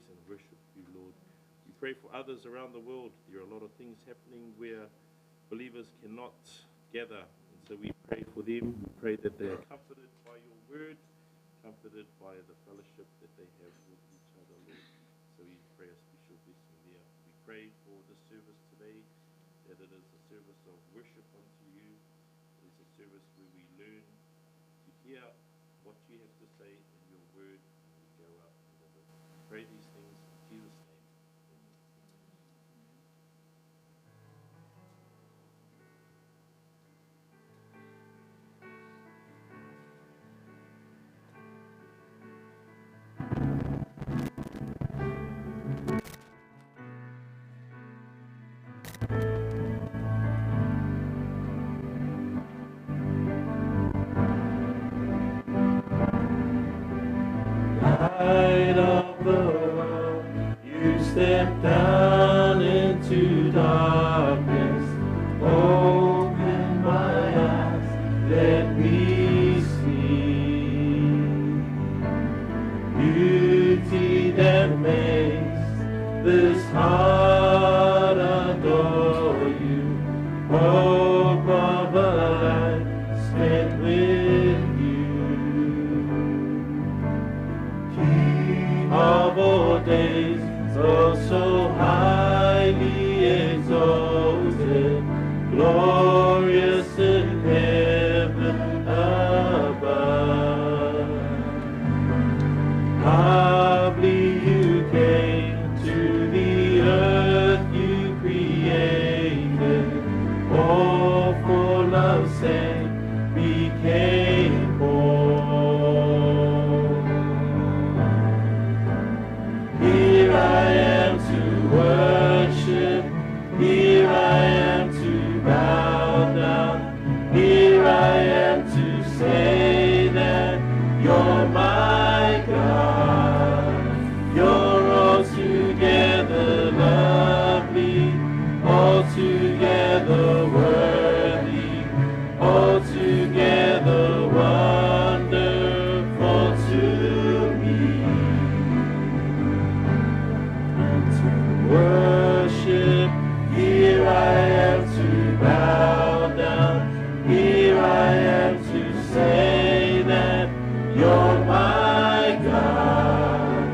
and worship you, Lord. We pray for others around the world. There are a lot of things happening where believers cannot gather. And so we pray for them. We pray that they are comforted by your word, comforted by the fellowship that they have with each other, Lord. So we pray a special blessing there. We pray for this service today, that it is a service of worship unto you. It is a service where we learn to hear what you have to say in your word, and we go out and live it. We pray these things in Jesus' name. Light of the world, you step down into darkness. Open my eyes, let me see beauty that makes this heart adore you. Hope of a life spent with you. King of all days, oh so highly exalted, glorious in heaven above. Humbly you came to the earth you created, all for love's sake became born. Here I am to worship, here I am to bow down, here I am to say that you're my God. You're altogether lovely, altogether worthy, altogether wonderful to me. To worship, here I am to bow down, here I am to say that you're my God.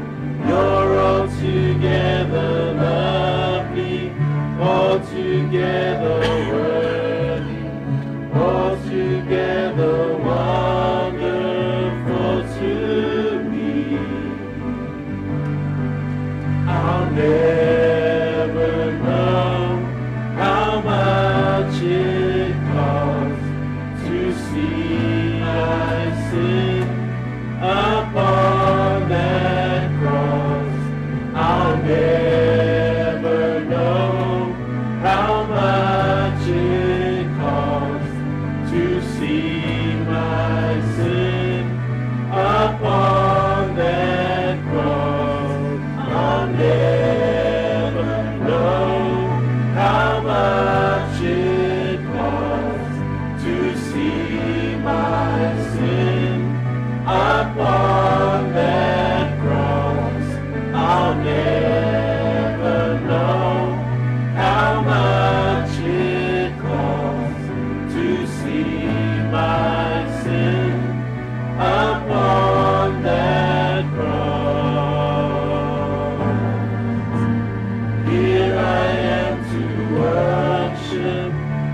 You're altogether lovely, altogether worthy, altogether wonderful to me. I'll never know how much it costs to see my sin upon that cross. I'll never know how much it costs to see my sin upon that cross. I'll never know how much it costs to see my sin upon that cross. I'll never know how much it costs to see my sin upon that cross. Here I am to worship,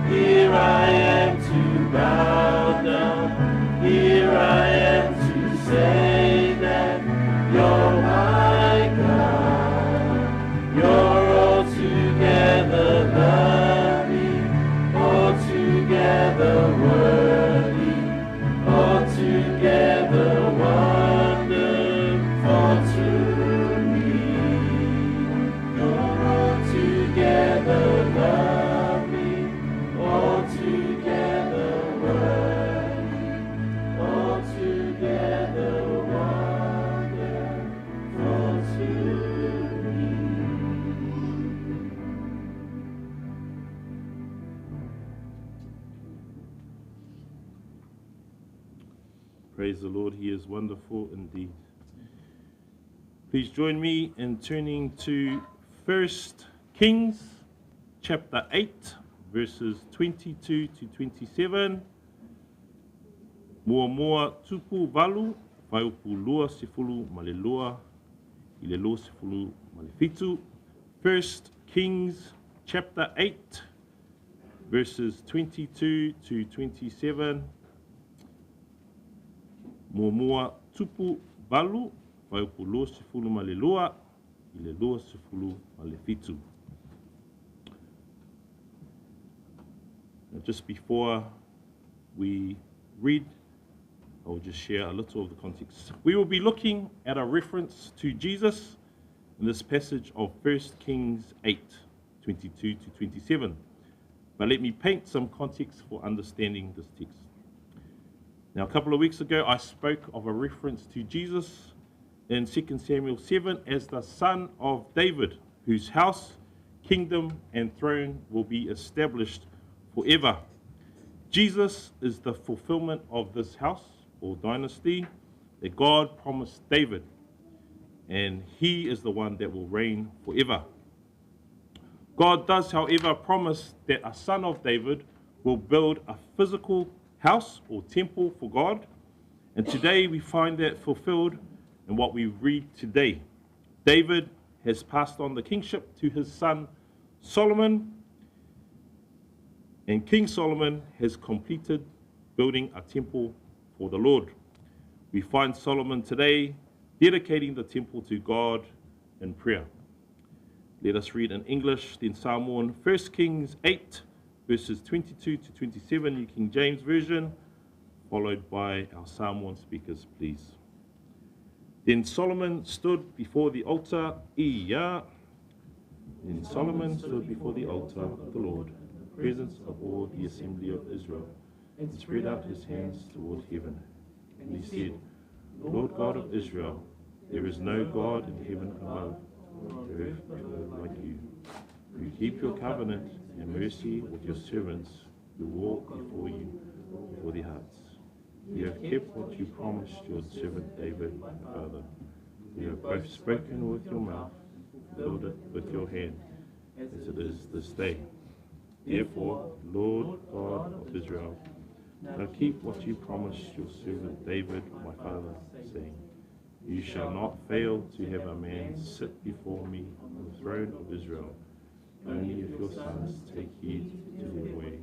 here I am to bow down, here I am to say that you're my God. You're altogether lovely, altogether worthy, altogether wonderful to me. You're altogether lovely, altogether worthy, altogether wonderful to me. Praise the Lord, he is wonderful indeed. Please join me in turning to 1 Kings chapter 8, verses 22 to 27. Mua tupu valu, whaiupu lua sifulu male lua, ile lua sifulu male fitu. 1 Kings chapter 8, verses 22 to 27. Mua tupu valu, whaiupu lua sifulu male lua, ile lua sifulu male fitu. Now, just before we read, I will just share a little of the context. We will be looking at a reference to Jesus in this passage of 1 Kings 8, 22 to 27. But let me paint some context for understanding this text. Now, a couple of weeks ago, I spoke of a reference to Jesus in 2 Samuel 7 as the son of David, whose house, kingdom, and throne will be established forever. Jesus is the fulfillment of this house or dynasty that God promised David, and he is the one that will reign forever. God does, however, promise that a son of David will build a physical house or temple for God, and today we find that fulfilled in what we read today. David has passed on the kingship to his son Solomon, and King Solomon has completed building a temple for the Lord. We find Solomon today dedicating the temple to God in prayer. Let us read in English, then Psalm 1, 1 Kings 8, verses 22 to 27, New King James Version, followed by our Psalm 1 speakers, please. Then Solomon stood before the altar, Then Solomon stood before the altar of the Lord, in the presence of all the assembly of Israel, and spread out his hands toward heaven. And he said, Lord God of Israel, there is no God in heaven above, or on earth below like you, who keep your covenant and mercy with your servants, who walk before you, before their hearts. You have kept what you promised your servant David, my father. You have both spoken with your mouth, fulfilled it with your hand, as it is this day. Therefore, Lord God of Israel, now keep what you promised your servant David, my father, saying, You shall not fail to have a man sit before me on the throne of Israel, only if your sons take heed to their way.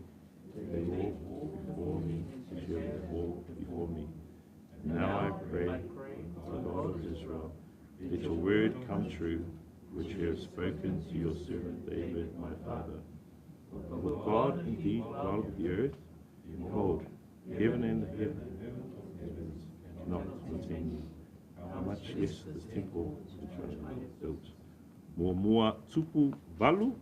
They walk before me as you have walked before me. And now I pray, O God of Israel, let your word come true, which you have spoken to your servant David, my father. Will God indeed dwell with the earth? Behold, heaven and the heavens cannot contain you. How much less this temple which I have built. Mua tupu valu,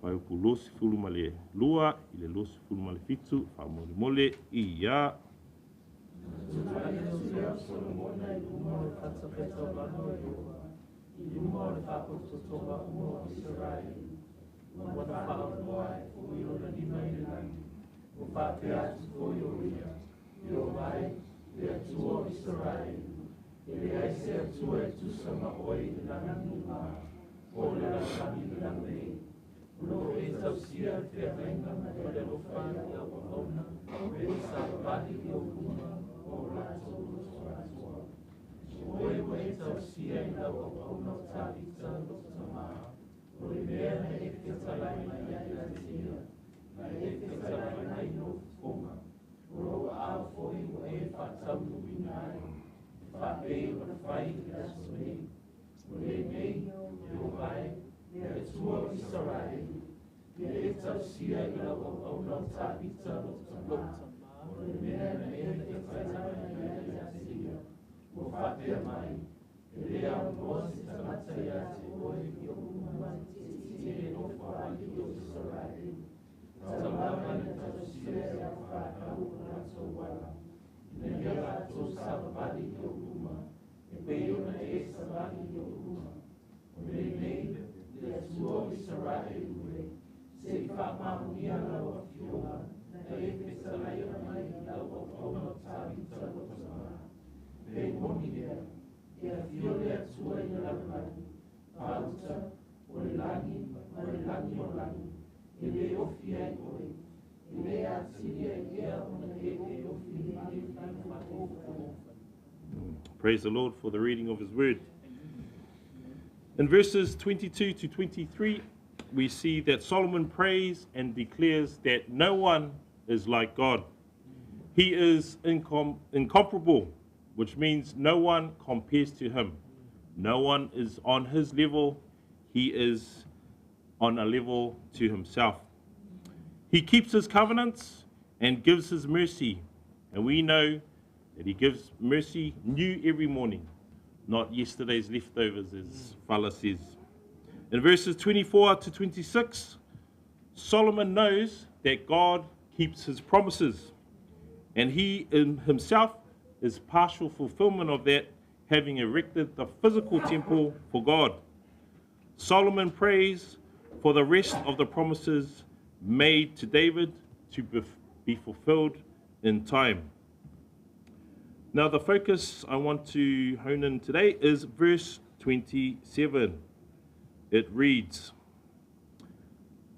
whaiupu lo sifulu male lua, ile lo sifulu male fitu, whamole mole ia. Praise the Lord for the reading of his word. In verses 22 to 23, we see that Solomon prays and declares that no one is like God. He is incomparable, which means no one compares to him. No one is on his level. He is on a level to himself. He keeps his covenants and gives his mercy. And we know that he gives mercy new every morning, not yesterday's leftovers, as Fala says. In verses 24 to 26, Solomon knows that God keeps his promises, and he in himself is partial fulfillment of that, having erected the physical temple for God. Solomon prays for the rest of the promises made to David to be fulfilled in time. Now, the focus I want to hone in today is verse 27. It reads,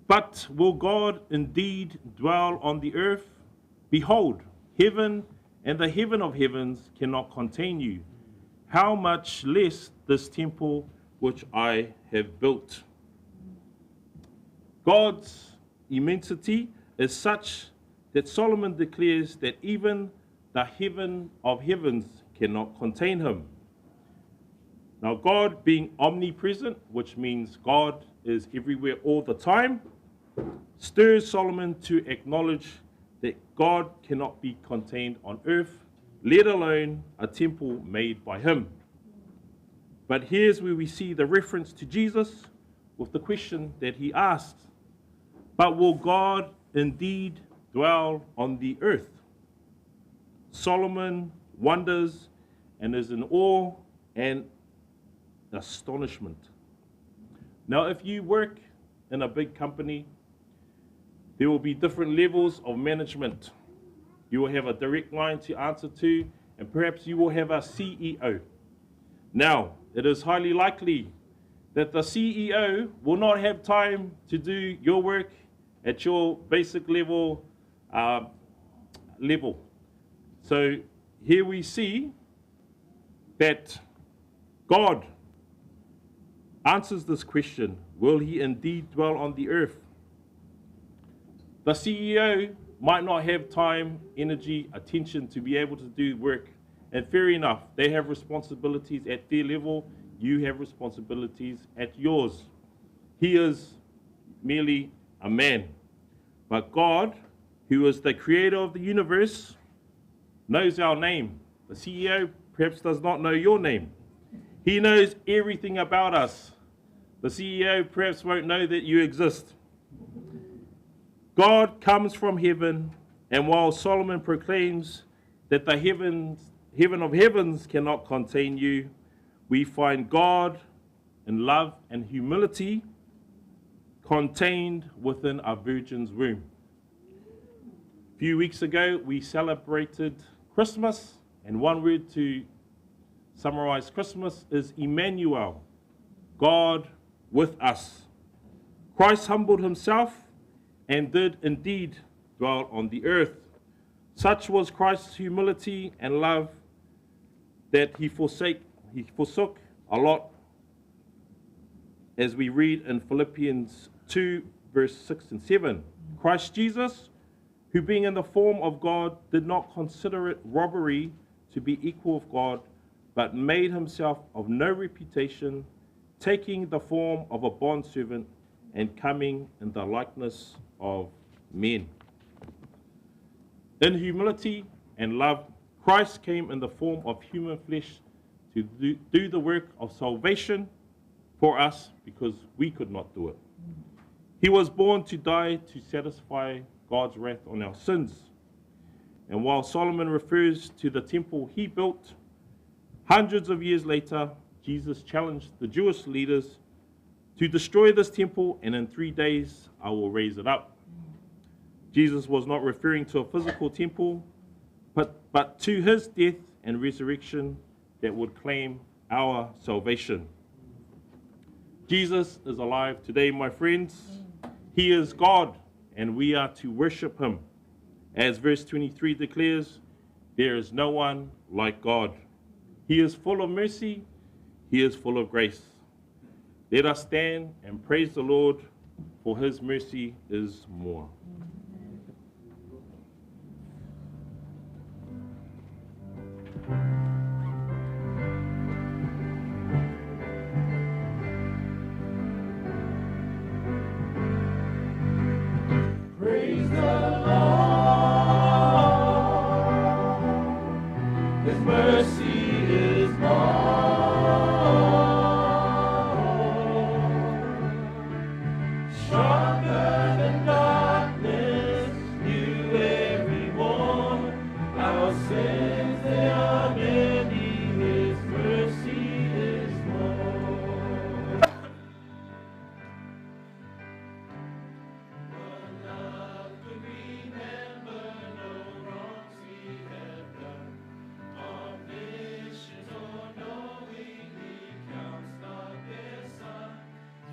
"But will God indeed dwell on the earth? Behold, heaven and the heaven of heavens cannot contain you. How much less this temple which I have built?" God's immensity is such that Solomon declares that even the heaven of heavens cannot contain him. Now, God being omnipresent, which means God is everywhere all the time, stirs Solomon to acknowledge that God cannot be contained on earth, let alone a temple made by him. But here's where we see the reference to Jesus with the question that he asks, "But will God indeed dwell on the earth?" Solomon wonders and is in awe and astonishment. Now, if you work in a big company, there will be different levels of management. You will have a direct line to answer to, and perhaps you will have a CEO. Now, it is highly likely that the CEO will not have time to do your work at your basic level. So here we see that God answers this question, will he indeed dwell on the earth? The CEO might not have time, energy, attention to be able to do work. And fair enough, they have responsibilities at their level, you have responsibilities at yours. He is merely a man. But God, who is the creator of the universe, knows our name. The CEO perhaps does not know your name. He knows everything about us. The CEO perhaps won't know that you exist. God comes from heaven, and while Solomon proclaims that the heaven of heavens cannot contain you, we find God in love and humility contained within a virgin's womb. A few weeks ago, we celebrated Christmas, and one word to summarize Christmas is Emmanuel, God with us. Christ humbled himself and did indeed dwell on the earth. Such was Christ's humility and love that he forsook a lot, as we read in Philippians 2, verse 6 and 7. Christ Jesus, who being in the form of God, did not consider it robbery to be equal with God, but made himself of no reputation, taking the form of a bondservant and coming in the likeness of men. In humility and love, Christ came in the form of human flesh to do the work of salvation for us because we could not do it. He was born to die to satisfy God's wrath on our sins. And while Solomon refers to the temple he built, hundreds of years later, Jesus challenged the Jewish leaders to destroy this temple, and in 3 days I will raise it up. Jesus was not referring to a physical temple, but to his death and resurrection that would claim our salvation. Jesus is alive today, my friends. He is God, and we are to worship him. As verse 23 declares, there is no one like God. He is full of mercy. He is full of grace. Let us stand and praise the Lord, for his mercy is more. Praise the Lord. His mercy is more. Stronger than darkness, new every morn. Our sins, they are many. His mercy is more. One love could remember no wrongs we have done. Omniscient or knowing, he counts not their son.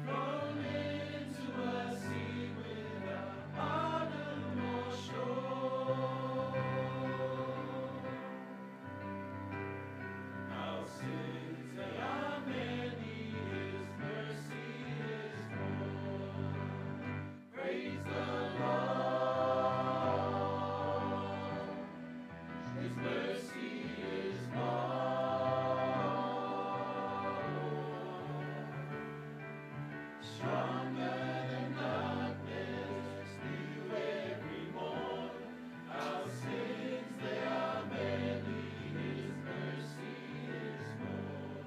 Thrown into a sea without pardon or shore. Our sins, they are many, his mercy is more. Praise the Lord. His mercy is more. Stronger than darkness, new every morn. Our sins, they are many, his mercy is more.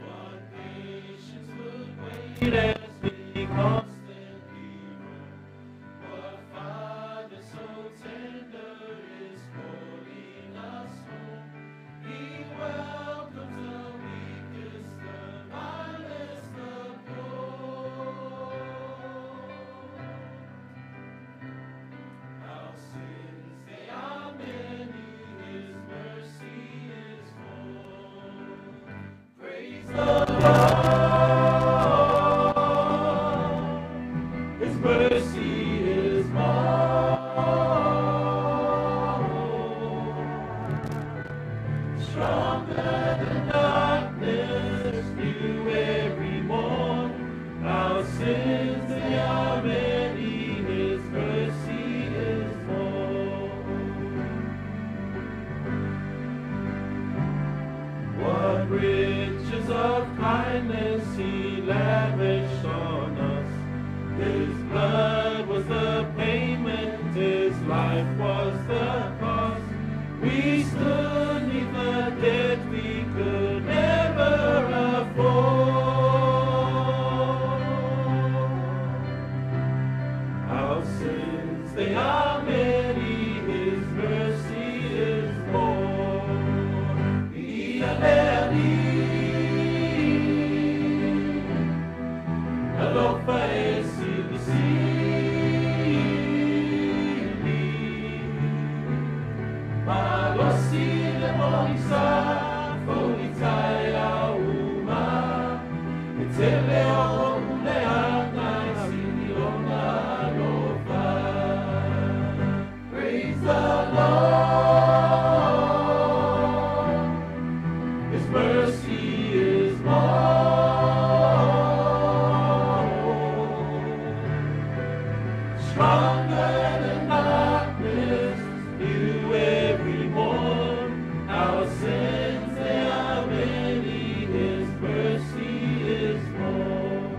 What patience would wait as we constantly run? What Father so tender is calling us home? He welcomes the weakest, the vilest, the poor. Our sins, they are many, his mercy is more. Praise the Lord. His mercy is more. Stronger than darkness, new every morn. Our sins, they are many, his mercy is more. What riches of kindness he lavished on us. His blood was the payment, his life was the cost. We stood neath the debt we could never afford. Our sins, they are many, his mercy is more. We are many. Alofa esibisili. Malosile monisa, fonitaya uma. Itele omule ana, siniona alofa. Praise the Lord. His mercy is more. Stronger than darkness, new every morn. Our sins, they are many, his mercy is more.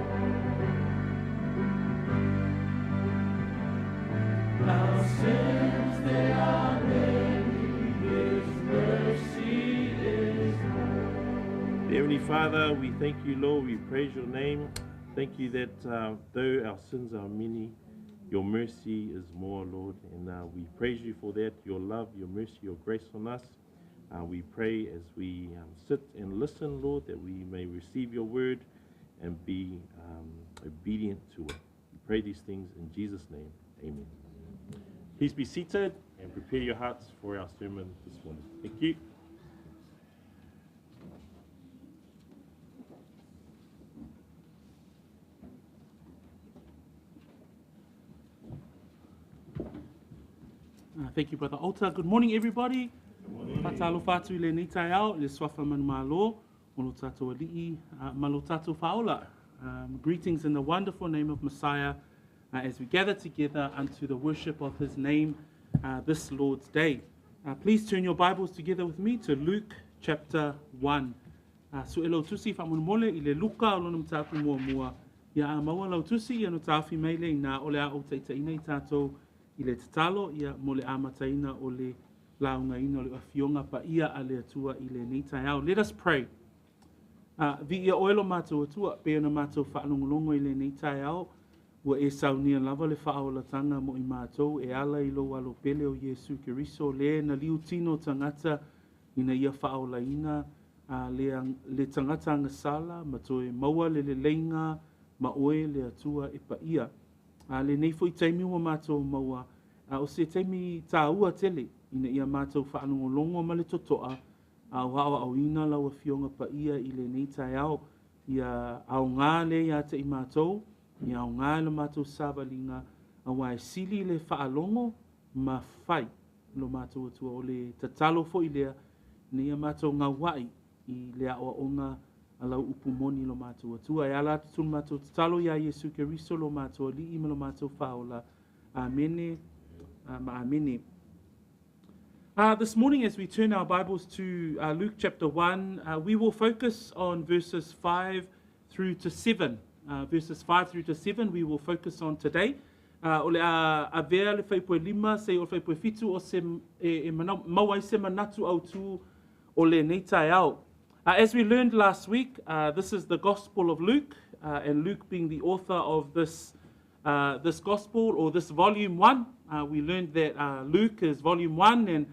Our sins, they are many, his mercy is more. Heavenly Father, we thank you, Lord. We praise your name. Thank you that though our sins are many, your mercy is more, Lord. And we praise you for that, your love, your mercy, your grace on us. We pray as we sit and listen, Lord, that we may receive your word and be obedient to it. We pray these things in Jesus' name. Amen. Please be seated and prepare your hearts for our sermon this morning. Thank you. Thank you, Brother Ota. Good morning, everybody. Patalo fatu I le nei tai au, le swafa man malo, malo tatou ali'i, malo tatou faola. Greetings in the wonderful name of Messiah as we gather together unto the worship of his name this Lord's Day. Please turn your Bibles together with me to Luke chapter 1. So elo tusi whamonmole I le luka o lonam tāku mua mua. Ia a maua lau tusi ia no tāwhi meile na ole a o teitaina I tātou I le tatalo ia mo le amataina o le laungaina o le afionga pa ia a le atua I le nei tai au. Let us pray. Vi ia oelo mātou atua, pe ona mātou whaalongolongo I le nei tai au, ua e saunia lava le whaolatanga mo I mātou, e ala I lo alo pele o Yesu Keriso, le na liu tino tangata ina ia whaolaina, le tangata angasala, ma toe maua le leinga, ma oe le atua e pa ia. Le nei foi taimi ua mātou maua, o se taimi tā ua tele, ina ia mātou whaanongolongo ma le totoa, au hawa au ina lau a fionga pa ia I le nei tai au, ia au ngā le ia te I mātou, ia au ngā le mātou sāwalinga, au ai sili le whaalongo, ma whai lo mātou atua o le tatalo fo I lea, ne ia mātou ngā wai I lea o onga alau upumoni lo mātou atua, e ala tutun mātou tatalo ia Yesu Keriso lo mātou li ima lo mātou whaola. Amene, amene. This morning, as we turn our Bibles to Luke chapter 1, we will focus on verses 5 through to 7. Verses 5 through to 7 we will focus on today. O le a vea le whaipoe lima, se o le whaipoe fitu o se mawai se manatu au tu o le nei tai au. As we learned last week, this is the Gospel of Luke, and Luke being the author of this Gospel, or this volume 1. We learned that Luke is volume 1 and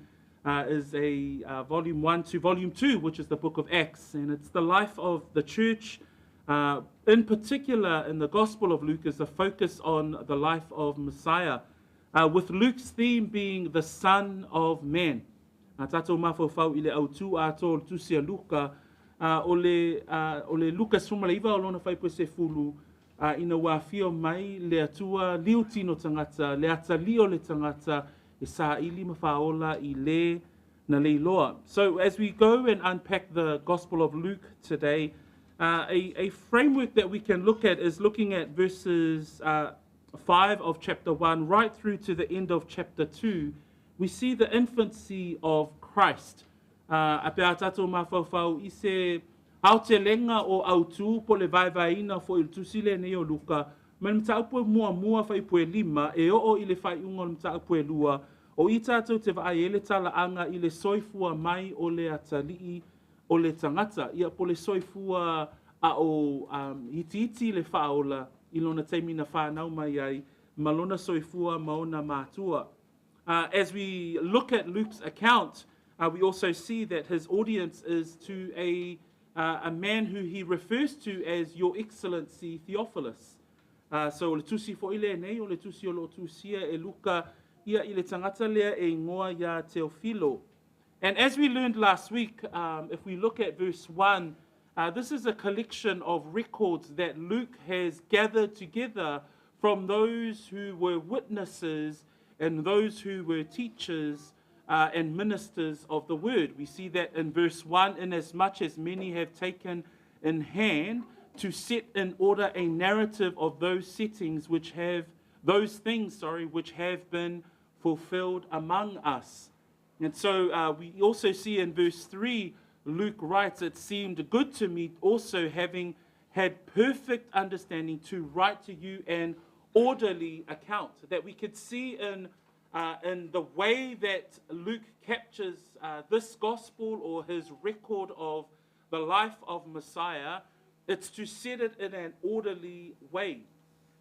is a volume 1 to volume 2, which is the book of Acts. And it's the life of the church. In particular, in the Gospel of Luke is a focus on the life of Messiah, with Luke's theme being the Son of Man. Tātou mawhawhau I le autu a tō tusia Luka, o le Luka sumaleiva o lona whaipoe se fulu, ina wāwhio mai le atua liu tino tangata, le ata lio le tangata, e sa ili mawhaola I le na leiloa. So as we go and unpack the Gospel of Luke today, a framework that we can look at is looking at verses 5 of chapter 1 right through to the end of chapter 2. We see the infancy of Christ. A pea tātou mawhawhau I se au te lenga o autu po le vaivaina fo il tusile ne o Luka, ma le mtaupue mua whaipue lima, e o I le whaiunga le mtaupue lua, o I tātou te vaai ele tala anga I le soifua mai o le atalii o le tangata, ia po le soifua a o iti le whaola I lona teimina whanau mai ai, ma lona soifua maona mātua. As we look at Luke's account, we also see that his audience is to a man who he refers to as Your Excellency Theophilus. So le tusi fo ile nei o le tusi o lo tusia e Luka ia I le tangata lea e ngoa ia Teofilo. And as we learned last week, if we look at verse 1, this is a collection of records that Luke has gathered together from those who were witnesses and those who were teachers and ministers of the word. We see that in verse 1, inasmuch as many have taken in hand to set in order a narrative of those things which have been fulfilled among us. And so we also see in verse 3, Luke writes, it seemed good to me also, having had perfect understanding, to write to you an orderly account. That we could see in the way that Luke captures this gospel or his record of the life of Messiah, it's to set it in an orderly way.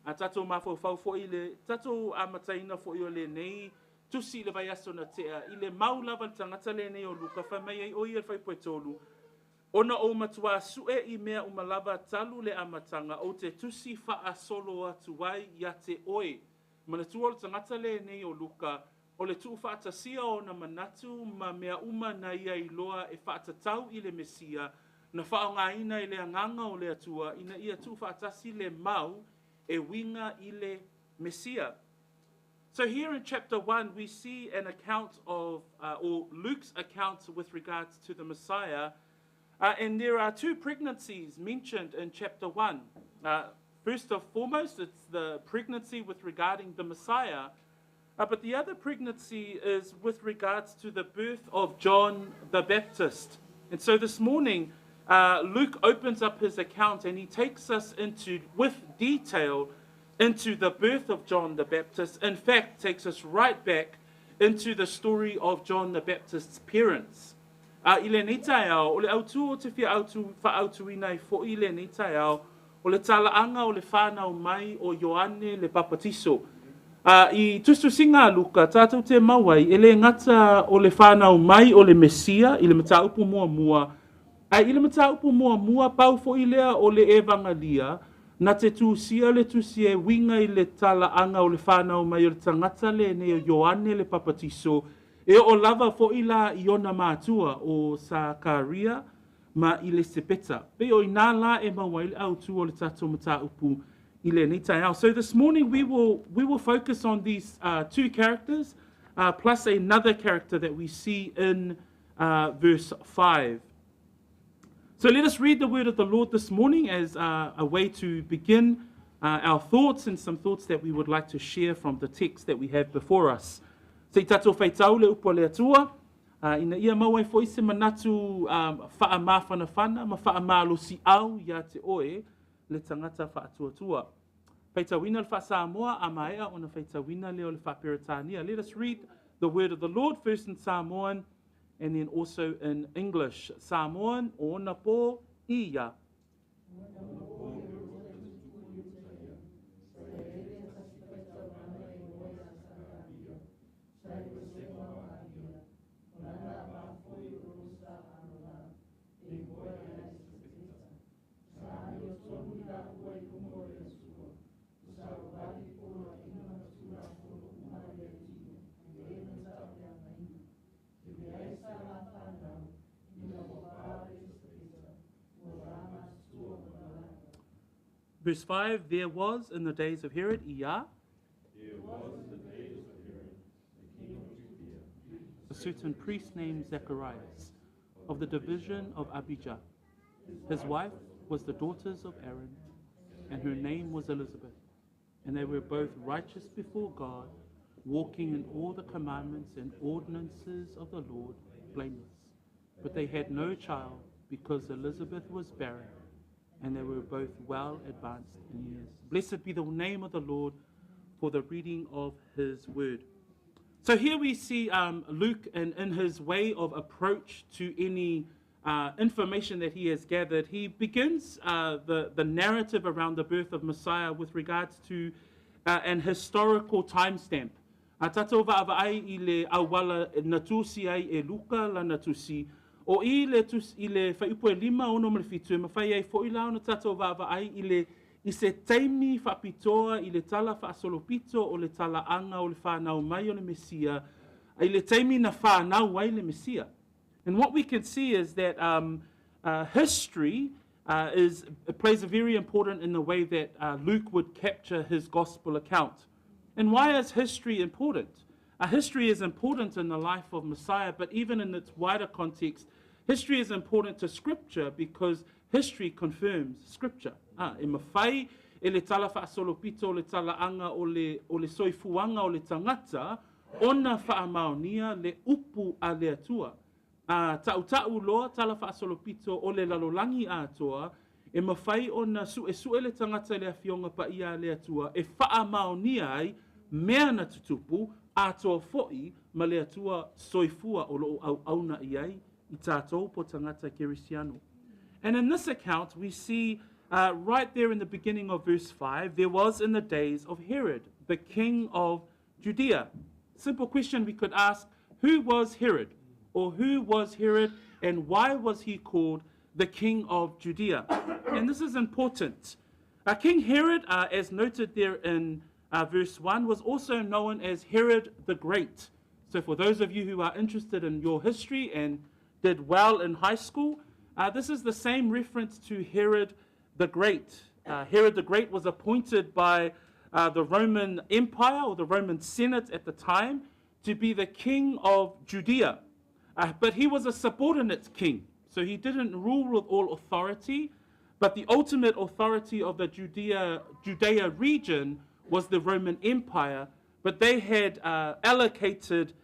Tatou mawhawhau fo I le, tatou amataina fo I o le nei, tusi le vai aso na tea, I le maulava tangata le nei o Luka, whamai ai o I al whaipoe tolu. Ona o matua sue I mea umalava talu le amatanga, o te tusi wha solo atu wai ia te oe. Mana tua o tangata le nei o Luka, o le tu whaatasia o na manatu ma mea uma na ia I loa e whaatatau I le Mesia, na whaongaina I le anganga o le atua, ina ia tu whaatasi le mau e winga I le Mesia. So here in chapter 1, we see an account of, or Luke's account with regards to the Messiah. And there are two pregnancies mentioned in chapter 1. First and foremost, it's the pregnancy with regarding the Messiah. But the other pregnancy is with regards to the birth of John the Baptist. And so this morning, Luke opens up his account and he takes us into, with detail, into the birth of John the Baptist. In fact, takes us right back into the story of John the Baptist's parents. I le nitai au, o le autu o te whia autu whaautuina I fo I le nitai au, o le talaanga o le whanau mai o Ioane le Papatiso. I tustu singa Luka, tātou te mawai, e le ngata o le whanau mai o le Mesia, I le mataupu mua mua. I le mataupu mua mua pau fo I lea o le evangalia, na te tūsia le tūsia winga I le talaanga o le whanau mai o le tangata le ne o Ioane le Papatiso, e o lava fo I la I ona mātua o Sakaria ma I le Sepeta. Pe o I nā la e mawai le autu o le tātou mataupu I le nitai au. So this morning we will focus on these two characters, plus another character that we see in verse 5. So let us read the word of the Lord this morning as a way to begin our thoughts and some thoughts that we would like to share from the text that we have before us. Se I tatou whaitau le upo le atua, ina ia mawai fo ise manatu wha mawhanawhana, ma wha malosi au ia te oe, le tangata whaatuatua. Whaitawina le wha Samoa, a maea o na whaitawina leo le wha Peretania. Let us read the word of the Lord first in Samoan, and then also in English. Samoan, ona po ia. Verse 5, there was in the days of Herod, Ia, a certain priest named Zacharias, of the division of Abijah. His wife was the daughters of Aaron, and her name was Elizabeth. And they were both righteous before God, walking in all the commandments and ordinances of the Lord, blameless. But they had no child, because Elizabeth was barren, and they were both well advanced in years. Blessed be the name of the Lord for the reading of his word. So here we see Luke in his way of approach to any information that he has gathered. He begins the narrative around the birth of Messiah with regards to an historical timestamp. Tatou va'ava'ai I le awala natusi ai e Luka la natusi, o I le whaiupu e 5 ono ma le fitu, e mawhai ai fo I lao na tatou va'ava'ai I se teimi whapitoa I le tala whaasolopito o le tala anga o le whanau mai o le Mesia, I le teimi na whanau ai le Mesia. And what we can see is that history plays a very important in the way that Luke would capture his gospel account. And why is history important? History is important in the life of Messiah, but even in its wider context, history is important to Scripture because history confirms Scripture. E mawhai, e le tala whaasolopito, le tala anga o le soifuanga o le tangata, ona whaamaonia le upu a le atua. Ta'u loa tala whaasolopito o le lalolangi atoa, e mawhai ona sue le tangata le awhionga pa ia le atua, e whaamaonia ai mea na tutupu, atoa fo'i ma le atua soifua o loo au auna iai I tātou po tangata Kerisiano. And in this account, we see right there in the beginning of verse 5, there was in the days of Herod, the king of Judea. Simple question we could ask, who was Herod? Or who was Herod and why was he called the king of Judea? And this is important. King Herod, as noted there in verse 1, was also known as Herod the Great. So for those of you who are interested in your history and did well in high school, this is the same reference to Herod the Great. Herod the Great was appointed by the Roman Empire or the Roman Senate at the time to be the king of Judea. But he was a subordinate king, so he didn't rule with all authority, but the ultimate authority of the Judea region was the Roman Empire, but they had allocated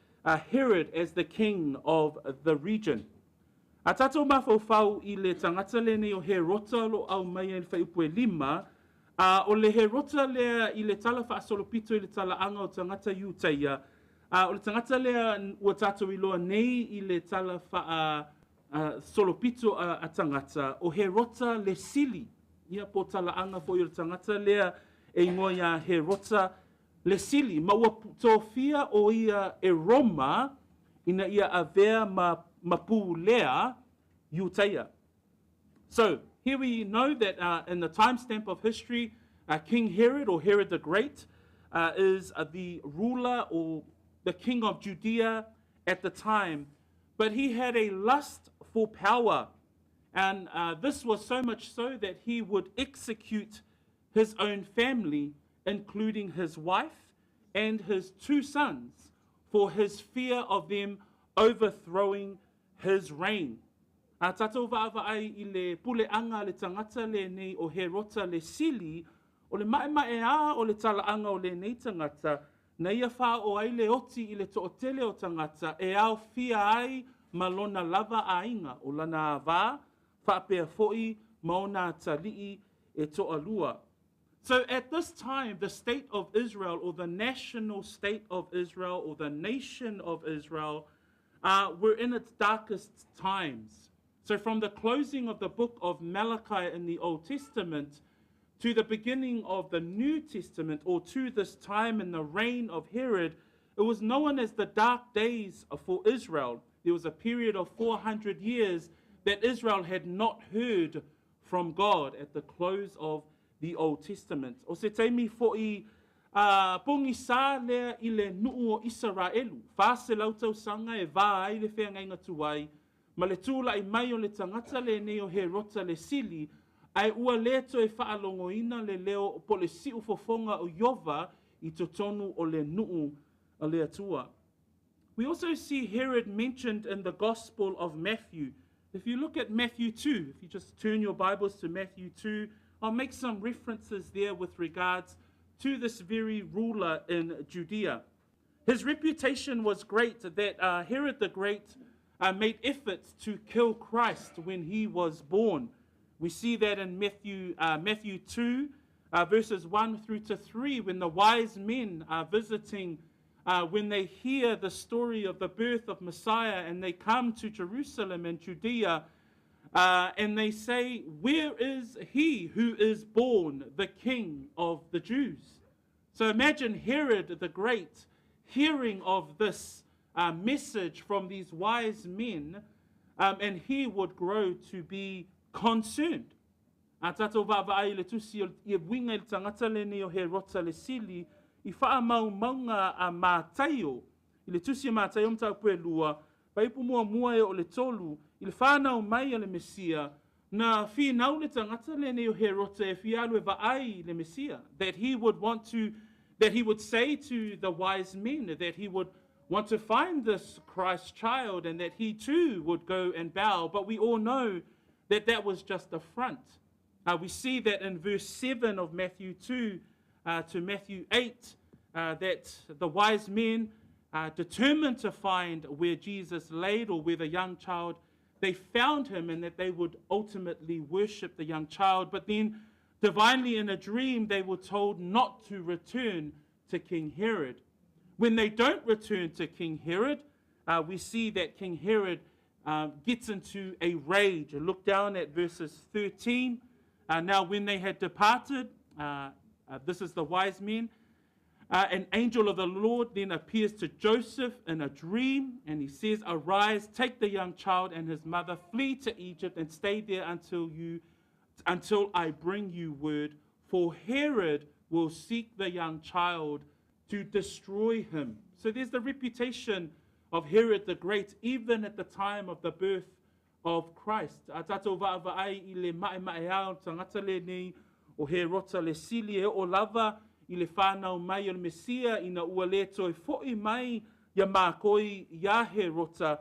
Herod as the king of the region. A tātou mawhauwhau I le tangata lene o he rota lo au mai e whaiupu e lima, o le he rota lea I le tala whaasolopito I le tala anga o tangata iutaia, o le tangata lea ua tātou iloa nei I le tala solopito a tangata, o he rota le sili, ia po tala anga fo I le tangata lea e ngoia he rota le sili, ma ua tōwhia o ia e Roma, ina ia avea mapu lea iutaia. So here we know that in the timestamp of history, King Herod or Herod the Great is the ruler or the king of Judea at the time, but he had a lust for power, and this was so much so that he would execute his own family, including his wife and his 2 sons, for his fear of them overthrowing his reign. Tātou whaawai I le puleanga le tangata le nei o he rota le sili, o le mae o le talaanga o le nei tangata, na ia wha o ai le oti I le tootele o tangata, e au fia ai malona lava a inga, o lana wā, whaapea foi, maona talii e toalua. So at this time, the state of Israel, or the national state of Israel, or the nation of Israel, were in its darkest times. So from the closing of the book of Malachi in the Old Testament to the beginning of the New Testament, or to this time in the reign of Herod, it was known as the dark days for Israel. There was a period of 400 years that Israel had not heard from God at the close of the Old Testament. O se teimi fo'i pongi sa lea I le nuu o Israelu, whase lautau sanga e vā ai le whenga inga tuai, ma le tūla I mai o le tangata le neo he rota le sili, ai ua leto e whaalongo ina le leo po le siu fofonga o Yova I totonu o le nuu o le atua. We also see Herod mentioned in the Gospel of Matthew. If you look at Matthew 2, if you just turn your Bibles to Matthew 2, I'll make some references there with regards to this very ruler in Judea. His reputation was great that Herod the Great made efforts to kill Christ when he was born. We see that in Matthew 2, verses 1 through to 3, when the wise men are visiting, when they hear the story of the birth of Messiah, and they come to Jerusalem and Judea, and they say, where is he who is born the King of the Jews? So imagine Herod the Great hearing of this message from these wise men, and he would grow to be concerned. Tātou wāwai le tusi I winga I tangata le ni o he rota le sili, I wha maunga a mātaio, I le tusi a mātaio mtau pue lua, paipu mua e o le tolu, I le whanau mai a le Mesia, na whinau le tangata le ni o he rota e whialu e vaai le Mesia, that he would say to the wise men, that he would want to find this Christ child, and that he too would go and bow. But we all know that that was just a front. We see that in verse 7 of Matthew 2 to Matthew 8, that the wise men determined to find where Jesus laid, or where the young child, they found him, and that they would ultimately worship the young child. But then divinely in a dream, they were told not to return to King Herod. When they don't return to King Herod, we see that King Herod gets into a rage. Look down at verses 13. Now when they had departed, this is the wise men, an angel of the Lord then appears to Joseph in a dream, and he says, arise, take the young child and his mother, flee to Egypt, and stay there until I bring you word, for Herod will seek the young child to destroy him. So there's the reputation of Herod the Great, even at the time of the birth of Christ. A tātou vaavai I le mae ao tangata le nei o he rota le sili e o lava I le whānau mai o le Mesia ina ua le toi fo'i mai ia mākoi ia he rota.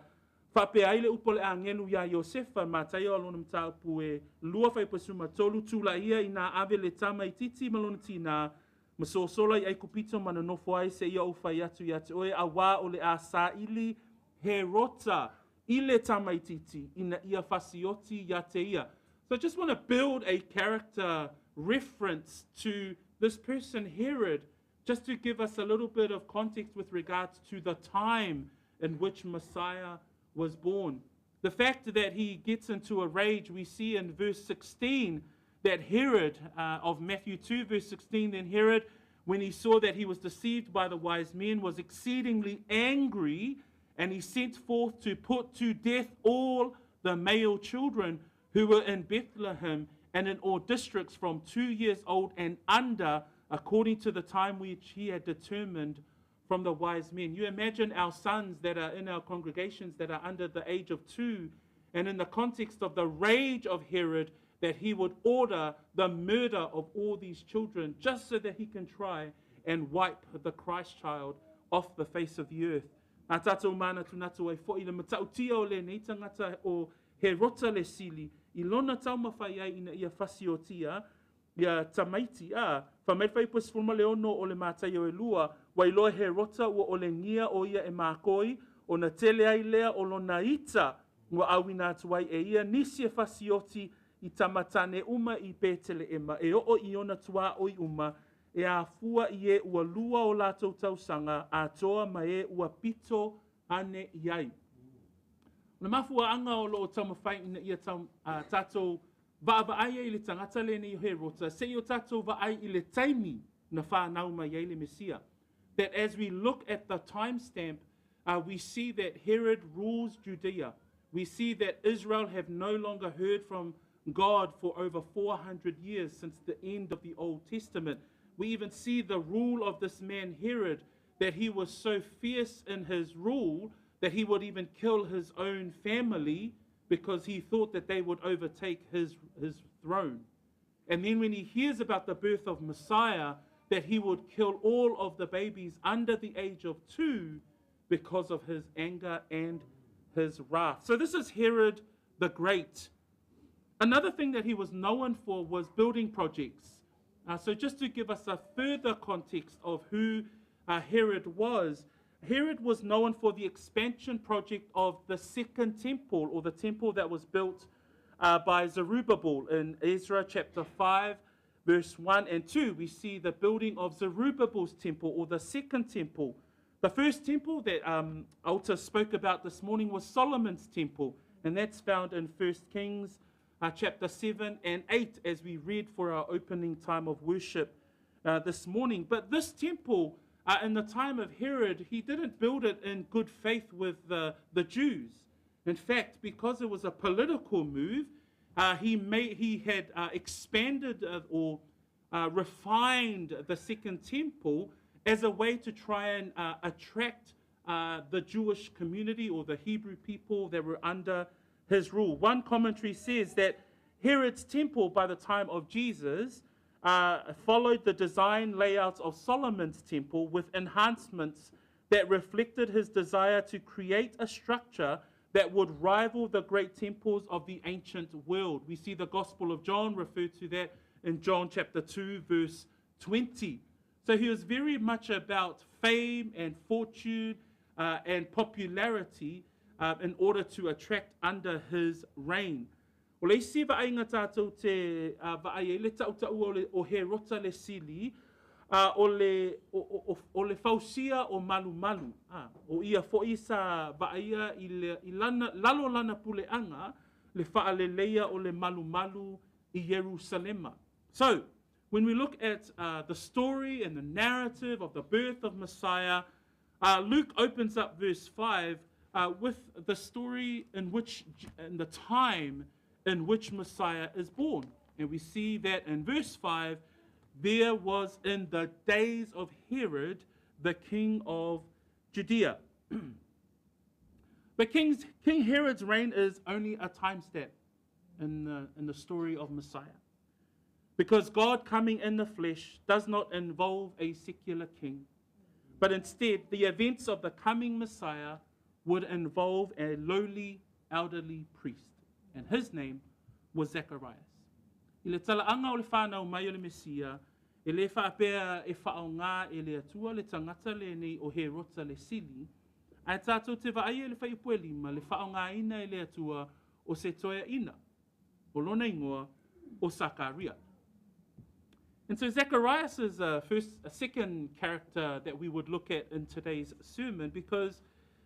Whape aile upo le angenu ia Iosefa mātai o alona mtaupu e lua whaipasuma tolu tula ia ina ave le tama I titi malona tina masosola I aikupito mana nofo ai se ia ufai atu ia te oe a wā o le a sa ili he rota I le tama I titi ina ia fasioti ia te ia. So I just want to build a character reference to this person Herod, just to give us a little bit of context with regards to the time in which Messiah was born. The fact that he gets into a rage, we see in verse 16 that Herod, of Matthew 2, verse 16, then Herod, when he saw that he was deceived by the wise men, was exceedingly angry, and he sent forth to put to death all the male children who were in Bethlehem and in all districts from 2 years old and under, according to the time which he had determined from the wise men. You imagine our sons that are in our congregations that are under the age of 2, and in the context of the rage of Herod, that he would order the murder of all these children just so that he can try and wipe the Christ child off the face of the earth. A tātou mana tunatu ai fo'i le matautia o le nei tangata o he rota le sili, I lona tau mawhai ai ina ia fasiotia, ia tamaiti a, whamaitwhai pus fulma leono o le mātai o e lua, wailoa he rota ua o le ngia o ia e mākoi, o na tele ai lea o lona ita, ua awina atuai e ia nisi e fasioti I tamatane uma I pētele ema, e o I ona tua o I uma, e a fua I e ua lua o lātou tausanga, a toa ma e ua pito ane iai. Na mafua anga o loo taumawhai ina ia tātou vaavaaia I le tangata le nei o he rota, se o tātou vaai I le taimi na whānau mai ai le Mesia. That as we look at the timestamp, we see that Herod rules Judea. We see that Israel have no longer heard from God for over 400 years since the end of the Old Testament. We even see the rule of this man Herod, that he was so fierce in his rule that he would even kill his own family because he thought that they would overtake his throne. And then when he hears about the birth of Messiah, that he would kill all of the babies under the age of 2 because of his anger and his wrath. So this is Herod the Great. Another thing that he was known for was building projects. So just to give us a further context of who Herod was known for the expansion project of the second temple, or the temple that was built by Zerubbabel. In Ezra chapter 5, verse 1 and 2, we see the building of Zerubbabel's temple, or the second temple. The first temple that Alta spoke about this morning was Solomon's temple, and that's found in 1 Kings chapter 7 and 8, as we read for our opening time of worship this morning. But this temple, in the time of Herod, he didn't build it in good faith with the Jews. In fact, because it was a political move, he had expanded or refined the second temple as a way to try and attract the Jewish community or the Hebrew people that were under his rule. One commentary says that Herod's temple by the time of Jesus followed the design layouts of Solomon's temple with enhancements that reflected his desire to create a structure that would rival the great temples of the ancient world. We see the Gospel of John refer to that in John chapter 2, verse 20. So he was very much about fame and fortune and popularity in order to attract under his reign. O le isi vaaiga tātou te vaai e le taʻutaʻua o he rota le sili, o le fausia o malumalu. O ia foʻi sa vaaia I lalo lana puleanga le faaleleia o le malumalu I Jerusalema. So, when we look at the story and the narrative of the birth of Messiah, Luke opens up verse 5 with the story in the time in which Messiah is born. And we see that in verse 5, there was in the days of Herod, the king of Judea. But King Herod's reign is only a time step in the story of Messiah. Because God coming in the flesh does not involve a secular king, but instead the events of the coming Messiah would involve a lowly elderly priest, and his name was Zacharias. I le talaanga o le whanau mai o le Mesia, e le whaapea e whaonga e le atua le tangata le nei o he rota le sili, ai tātou te vaai e le whaipue lima le whaonga ina e le atua o se toia ina, o lona ingoa o Sakaria. And so Zacharias is a second character that we would look at in today's sermon, because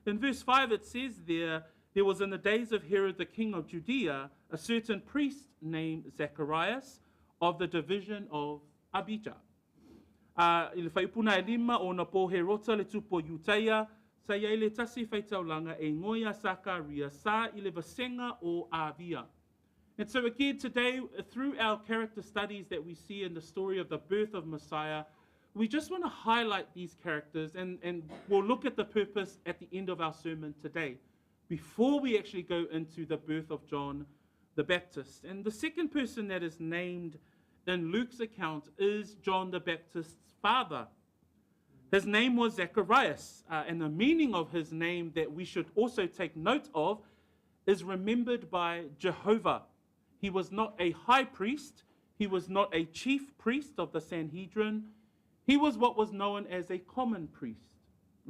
in verse 5 it says there was in the days of Herod the king of Judea a certain priest named Zacharias of the division of Abijah. I le whaipuna e lima o na po he rota le tupo Utaia, sa ia le tasi whaitaulanga e ngoia Sakaria sa i le vasenga o Avia. And so again today, through our character studies that we see in the story of the birth of Messiah, we just want to highlight these characters, and we'll look at the purpose at the end of our sermon today, before we actually go into the birth of John the Baptist. And the second person that is named in Luke's account is John the Baptist's father. His name was Zacharias, and the meaning of his name that we should also take note of is remembered by Jehovah. He was not a high priest. He was not a chief priest of the Sanhedrin. He was what was known as a common priest.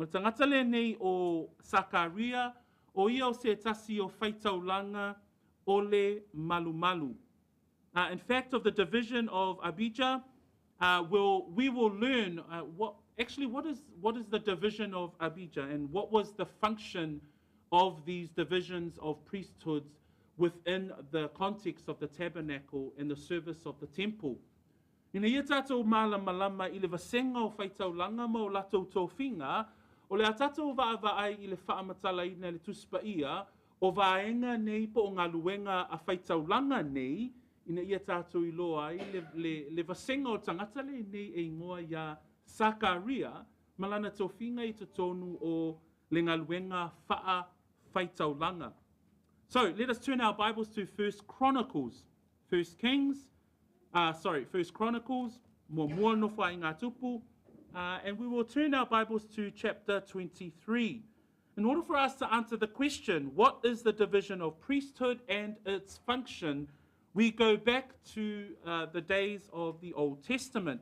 O tangata le nei o Sakaria, o ia o se tasi o whaitaulanga o le malumalu. In fact, of the division of Abijah, we will learn what is the division of Abijah, and what was the function of these divisions of priesthoods within the context of the tabernacle and the service of the temple. Ina ia tātou malama i le vasenga o whaitaulanga mo latou tōwhinga, o le atatou vaavai i le whaamatala ina le tuspaia, o vaenga nei po o ngā luenga a whaitaulanga nei, ina ia tātou i loa i le vasenga o tangata le nei e ngoa ia Sakaria, malana tōwhinga i te tonu o le ngā luenga whaitaulanga. So let us turn our Bibles to 1 Chronicles, 1 Chronicles, mua no whai ngā tupu, and we will turn our Bibles to chapter 23. In order for us to answer the question, what is the division of priesthood and its function, we go back to the days of the Old Testament.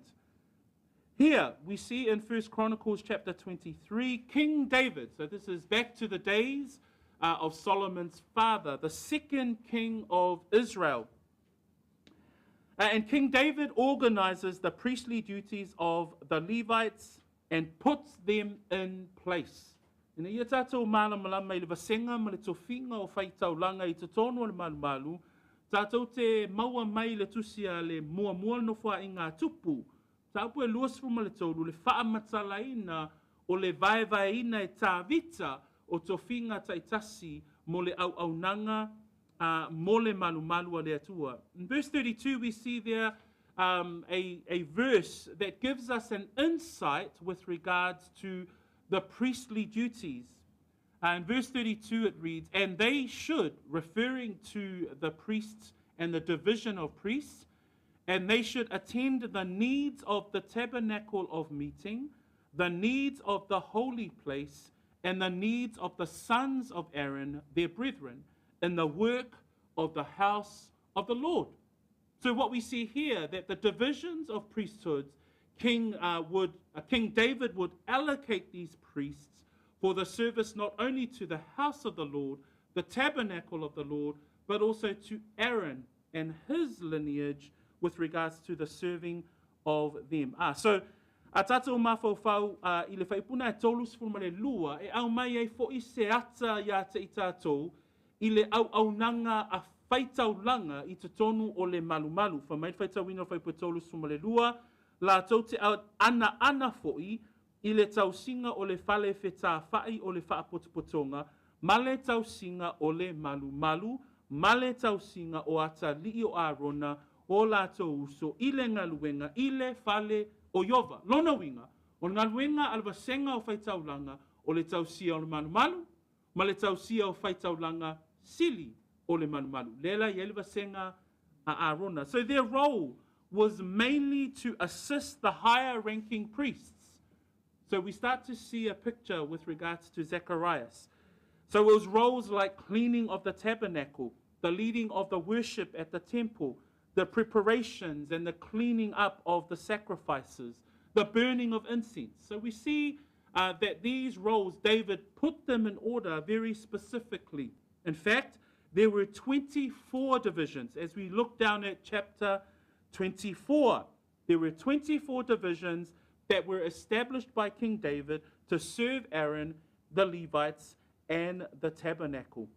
Here we see in 1 Chronicles chapter 23, King David. So this is back to the days of Solomon's father, the second king of Israel. And King David organizes the priestly duties of the Levites and puts them in place. Ina ia tātou malama i le vasenga ma le tōwhinga o whaitaulanga i te tonu o le malumalu, tātou te maua mai le tusia le mua no wha i ngā tupu, tāpua e luasfu ma le tōru le whaamatalaina o le vaevaeina e tāvita o tōwhinga taitasi mo le auaunanga, mo le malumalu a le atua. In verse 32 we see there a verse that gives us an insight with regards to the priestly duties. In verse 32 it reads, and they should, referring to the priests and the division of priests, and they should attend the needs of the tabernacle of meeting, the needs of the holy place, and the needs of the sons of Aaron, their brethren, in the work of the house of the Lord. So what we see here, that the divisions of priesthoods, King David would allocate these priests for the service not only to the house of the Lord, the tabernacle of the Lord, but also to Aaron and his lineage with regards to the serving of them. So, a tātou mawhauwhau i le whaipuna e tōlus fuma le lua, e au mai e fo i se ata ia te i tātou, i le auaunanga a whaitaulanga i te tonu o le malumalu. Whamai whaitauina whaipu tōlus fuma le lua, la tau te au ana foi i le tausinga o le whale whetā whai o le whaapotopotonga, ma le tausinga o le malumalu, ma le tausinga o ata lii o Arona, o la tau uso, i le ngaluenga, i le whale o Iova, lona winga, o ngaluenga alwasenga o whaitaulanga, o le tausia o le manumalu, ma le tausia o faitaulanga sili o le manumalu. Lela ia le vasenga a Arona. So their role was mainly to assist the higher ranking priests. So we start to see a picture with regards to Zacharias. So it was roles like cleaning of the tabernacle, the leading of the worship at the temple, the preparations and the cleaning up of the sacrifices, the burning of incense. So we see that these roles, David put them in order very specifically. In fact, there were 24 divisions. As we look down at chapter 24, there were 24 divisions that were established by King David to serve Aaron, the Levites, and the tabernacle.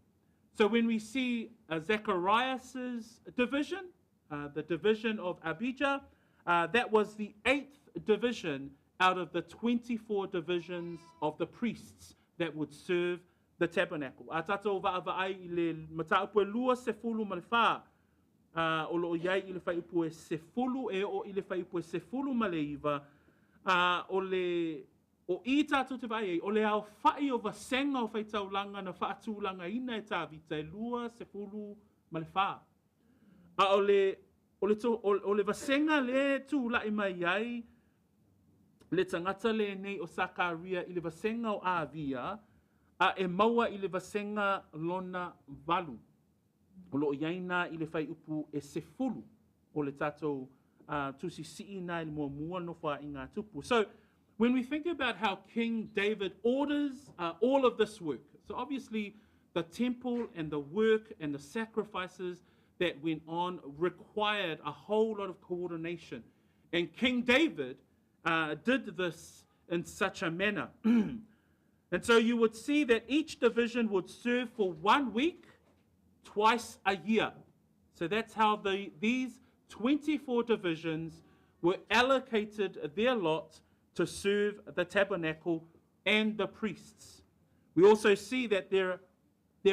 So when we see Zacharias' division, the division of Abijah, that was the 8th division out of the 24 divisions of the priests that would serve the tabernacle. A tatou vaavai I le mataupu lua sefulu ma le wha, o loo iai I le whaipu e sefulu e o I le whaipu e sefulu ma le iwa, o I tātou te vai, o le au whai o vasenga o whaitaulanga na whaatulanga ina e tāwita e lua sefulu ma le wha. O le vasenga le tūla I mai ai, le tangata le nei o Sakaria I le vasenga o Avia, a e maua I le vasenga lona valu. O loo iaina I le whai upu e sefulu o le tātou tusi siina I le mua no wha I ngā tupu. So when we think about how King David orders all of this work, so obviously the temple and the work and the sacrifices that went on required a whole lot of coordination. And King David did this in such a manner. And so you would see that each division would serve for 1 week, twice a year. So that's how these 24 divisions were allocated their lot to serve the tabernacle and the priests. We also see that there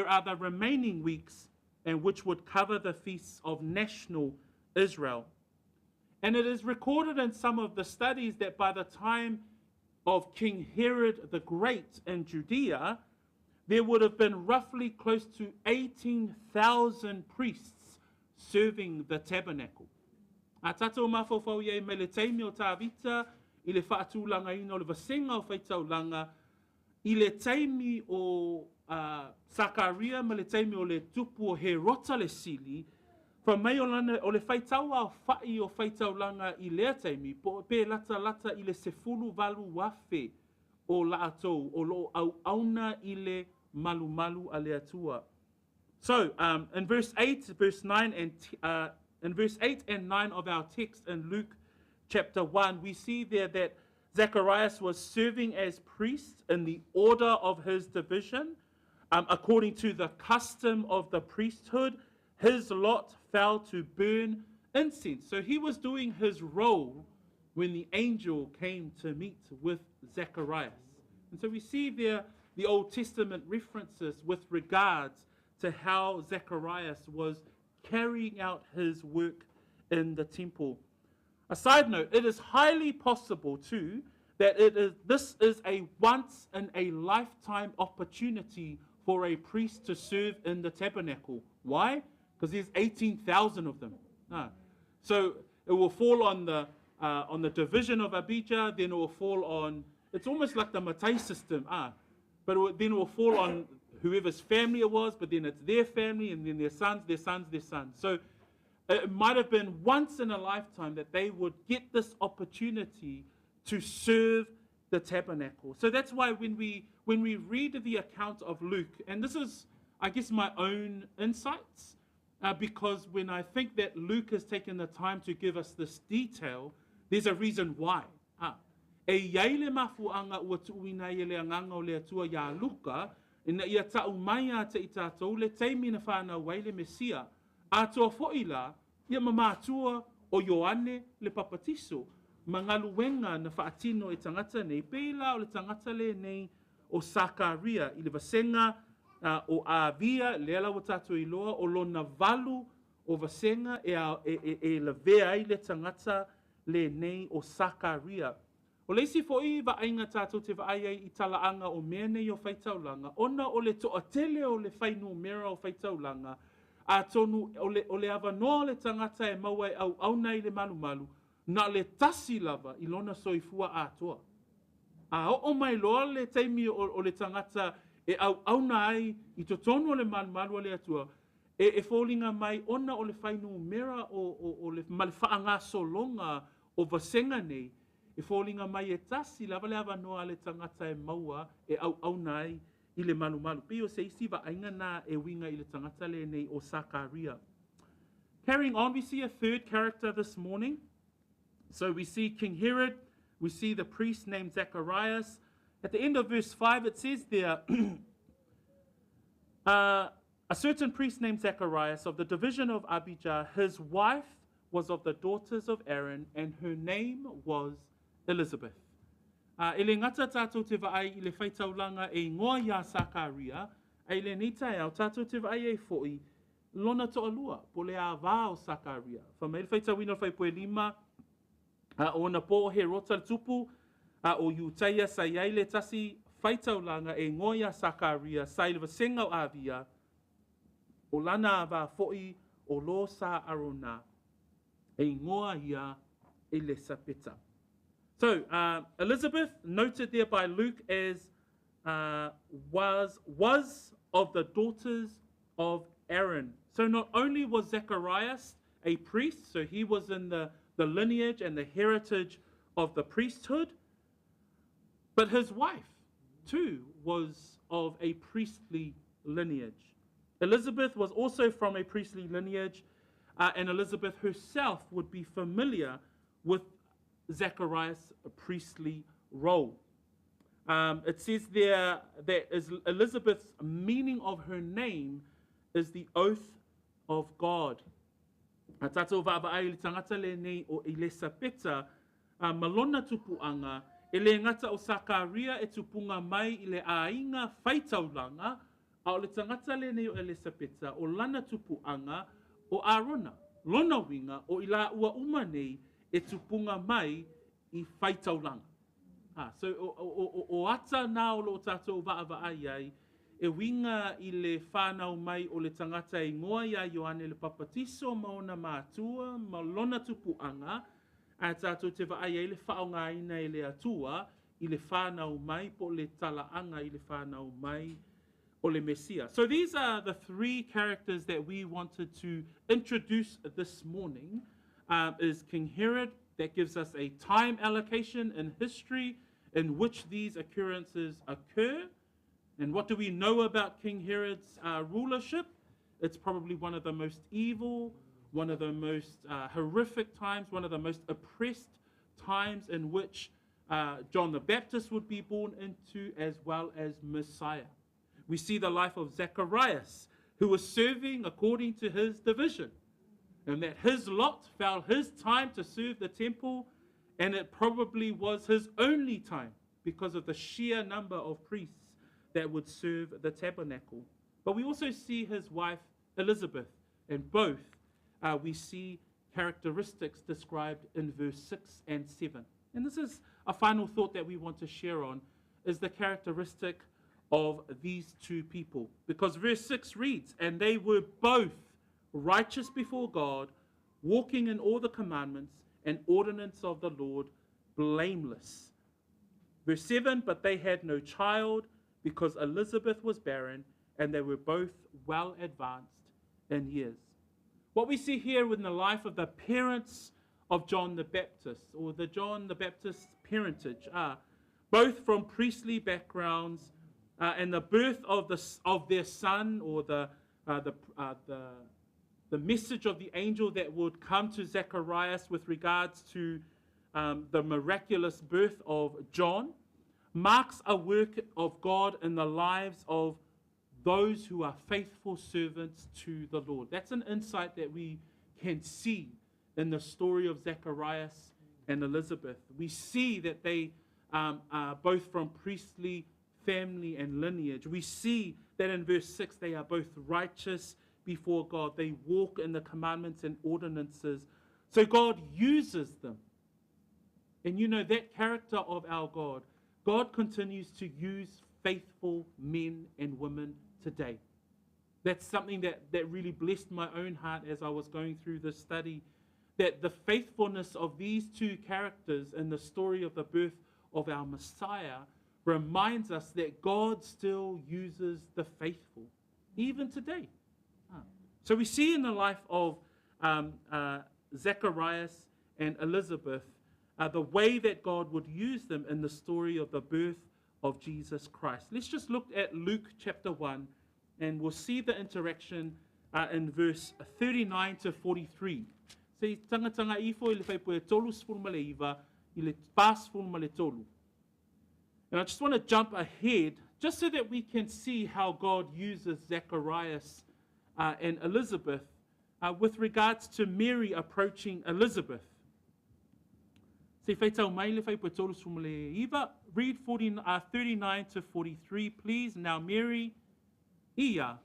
are the remaining weeks and which would cover the feasts of national Israel. And it is recorded in some of the studies that by the time of King Herod the Great in Judea, there would have been roughly close to 18,000 priests serving the tabernacle. A tātou mawhawhau iei me le teimi o tāwita, I le whaatūlanga ina o le vasenga o whaitaulanga, I le teimi o Sakaria ma le teimi o le tupu o he rota le sili, fa mai o lana o le whaitaua o whai o whaitaulanga I lea teimi, po pe lata I le sefulu walu wafe o laatou, o lo au auna I le malu a le atua. So in verse 8, verse 9, and in verse 8 and 9 of our text in Luke chapter 1, we see there that Zacharias was serving as priest in the order of his division. According to the custom of the priesthood, his lot fell to burn incense. So he was doing his role when the angel came to meet with Zacharias. And so we see there the Old Testament references with regards to how Zacharias was carrying out his work in the temple. A side note, it is highly possible too that this is a once in a lifetime opportunity for a priest to serve in the tabernacle. Why? Because there's 18,000 of them. So it will fall on the division of Abijah, then it will fall on, it's almost like the Matai system, but then it will fall on whoever's family it was, but then it's their family, and then their sons, their sons, their sons. So it might have been once in a lifetime that they would get this opportunity to serve the tabernacle. So that's why when we read the account of Luke, and this is, I guess, my own insights, because when I think that Luke has taken the time to give us this detail, there's a reason why. E iai le mafuanga ua tuuina I le anganga o le atua ia Luka, ina ia tau mai a te I tātou le teimi na whānau wai le Mesia, a toa foila, ia mamātua o Ioane le Papatiso, mangaluenga na whaatino I tangata nei, peila o le tangata le nei o Sakaria, I le vasenga o Avia, le ala o tātou iloa, o lona valu o vasenga e le vea I le tangata le nei o Sakaria. O leisi fo I va ainga tātou te vaai I talaanga o mea nei o whaitaulanga, ona o le toa tele o le whainu mera o whaitaulanga, a tonu o le awa noa le tangata e maua au nei le malu, na le tasi lava I lona soifua atoa. A o mai loa le teimi o le tangata e au nei I to tonu o le malu o le atua, e fōlinga mai ona o le whainu mera o le malwhaanga solonga o vasenga nei, e fōlinga mai e tasi lava le awa noa le tangata e maua e au nei I le malu. Pio se isi wa ainga nā e winga I le tangata le nei o Sakaria. Carrying on, we see a third character this morning. So we see King Herod, we see the priest named Zacharias. At the end of verse 5 it says there, a certain priest named Zacharias of the division of Abijah, his wife was of the daughters of Aaron, and her name was Elizabeth. E le ngata tātou te vaai I le whaitaulanga e ngoa ia Sakaria, e le nita au tātou te vaai e foi, lona to alua, po le a vāo Sakaria. Whamei le whaitawina whaipoe lima, o na po he rota tupu, o Utaia sa iai le tasi whaitaulanga e ngoa ia Sakaria, sa I le vasenga o avia, o lana a vā foi o lo sa arona, e ngoa ia e le sapeta. So, Elizabeth, noted there by Luke as was of the daughters of Aaron. So not only was Zacharias a priest, so he was in the lineage and the heritage of the priesthood, but his wife too was of a priestly lineage. Elizabeth was also from a priestly lineage, and Elizabeth herself would be familiar with Zacharias' priestly role. It says there that Elizabeth's meaning of her name is the oath of God. A tātou vāwaai le tangata le nei o Elisapeta, malona tupuanga, e le ngata o Sakaria e tupunga mai I le ainga whaitaulanga, a o le tangata le nei o Elisapeta, o lana tupuanga o Arona, lona winga o ila ua uma nei, e tupunga mai I whaitaulanga. So o ata nā o lo tātou vaavaai ai, e winga I le whānau mai o le tangata I ngoa ia Ioane le papatiso maona mātua, ma lona tupuanga, a tātou te vaai ai le whaonga ina I le atua, I le whānau mai po le talaanga I le whānau mai o le Mesia. So these are the three characters that we wanted to introduce this morning. Is King Herod, that gives us a time allocation in history in which these occurrences occur. And what do we know about King Herod's rulership? It's probably one of the most evil, one of the most horrific times, one of the most oppressed times in which John the Baptist would be born into, as well as Messiah. We see the life of Zacharias, who was serving according to his division, and that his lot fell his time to serve the temple, and it probably was his only time because of the sheer number of priests that would serve the tabernacle. But we also see his wife Elizabeth, and both we see characteristics described in verse 6 and 7. And this is a final thought that we want to share on, is the characteristic of these two people. Because verse 6 reads, and they were both righteous before God, walking in all the commandments and ordinance of the Lord, blameless. Verse 7, but they had no child because Elizabeth was barren, and they were both well advanced in years. What we see here in the life of the parents of John the Baptist, or the John the Baptist's parentage, are both from priestly backgrounds, and the birth of their son, or the message of the angel that would come to Zacharias with regards to the miraculous birth of John, marks a work of God in the lives of those who are faithful servants to the Lord. That's an insight that we can see in the story of Zacharias and Elizabeth. We see that they are both from priestly family and lineage. We see that in verse 6 they are both righteous before God. They walk in the commandments and ordinances. So God uses them And you know that character of our God, God continues to use faithful men and women today. That's something that really blessed my own heart as I was going through this study, that the faithfulness of these two characters in the story of the birth of our Messiah reminds us that God still uses the faithful, even today. So we see in the life of Zacharias and Elizabeth the way that God would use them in the story of the birth of Jesus Christ. Let's just look at Luke chapter 1, and we'll see the interaction in verse 39 to 43. Say tanga ifo ile fai poe tolu sful male iwa ile pas ful male tolu. And I just want to jump ahead just so that we can see how God uses Zacharias and Elizabeth with regards to Mary approaching Elizabeth. Say fai tau mai le fai poe tolu sful male iwa. Read 39 to 43, please. Now Mary, ia.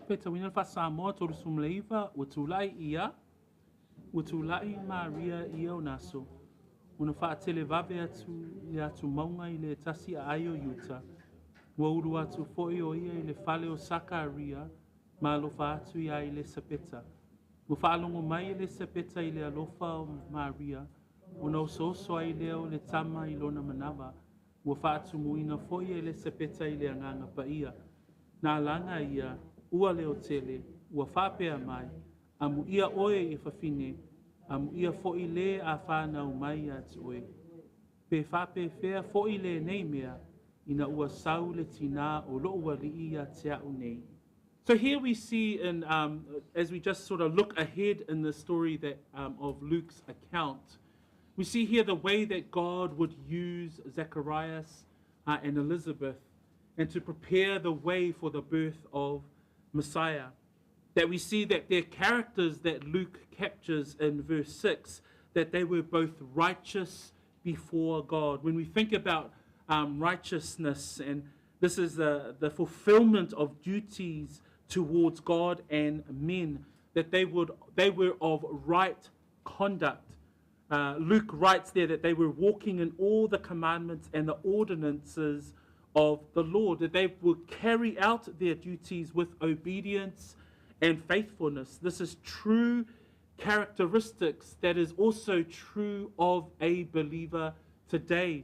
Peta wina fa Samoa tolu sumleiva utulai ia utulai Maria ia onaso una fa televave atu maunga ile tasi ayo yuta wa uru atu foi o ia ile fale o Sakaria ma alofa atu ia ile sepeta mo fa alongo mai ile sepeta ile alofa o Maria una ososo ile o le tama ilona manava wa fa atu muina foi ile sepeta ile anganga pa ia na langa ia ua leo tele, ua whapea mai, amu ia oe I whawhine, amu ia fo'i le a whanau mai atu oe. Pe whape whea fo'i le nei mea, ina ua sau le tina o lo ua li ia te au nei. So here we see, in, as we just sort of look ahead in the story that of Luke's account, we see here the way that God would use Zacharias and Elizabeth and to prepare the way for the birth of Messiah. That we see that their characters that Luke captures in verse 6, that they were both righteous before God. When we think about righteousness, and this is the fulfillment of duties towards God and men, that they were of right conduct. Luke writes there that they were walking in all the commandments and the ordinances of the Lord, that they would carry out their duties with obedience and faithfulness. This is true characteristics that is also true of a believer today.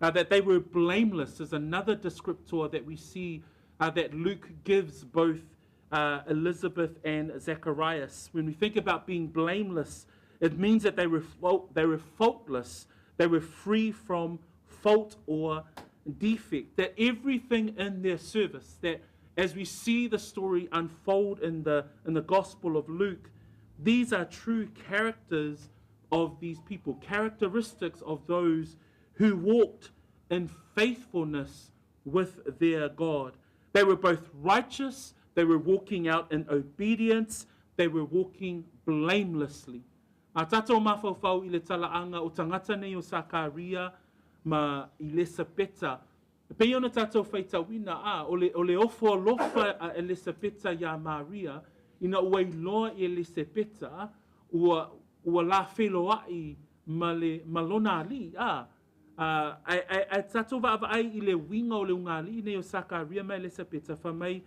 That they were blameless is another descriptor that we see that Luke gives both Elizabeth and Zacharias. When we think about being blameless, it means that they were faultless, they were free from fault or defect, that everything in their service, that as we see the story unfold in the Gospel of Luke, these are true characters of these people, characteristics of those who walked in faithfulness with their God. They were both righteous, they were walking out in obedience, they were walking blamelessly. A tātou mawhauwhau I le talaanga o tangata nei o Sakaria ma Elisabeta. Pei ona tātou whaitawina o le ofo alofa a Elisabeta ya Maria, ina ua iloa I Elisabeta, ua la wheloai ma le malona ali. Ai tātou waawai I le winga o le ungali nei o Sakaria ma Elisabeta, whamai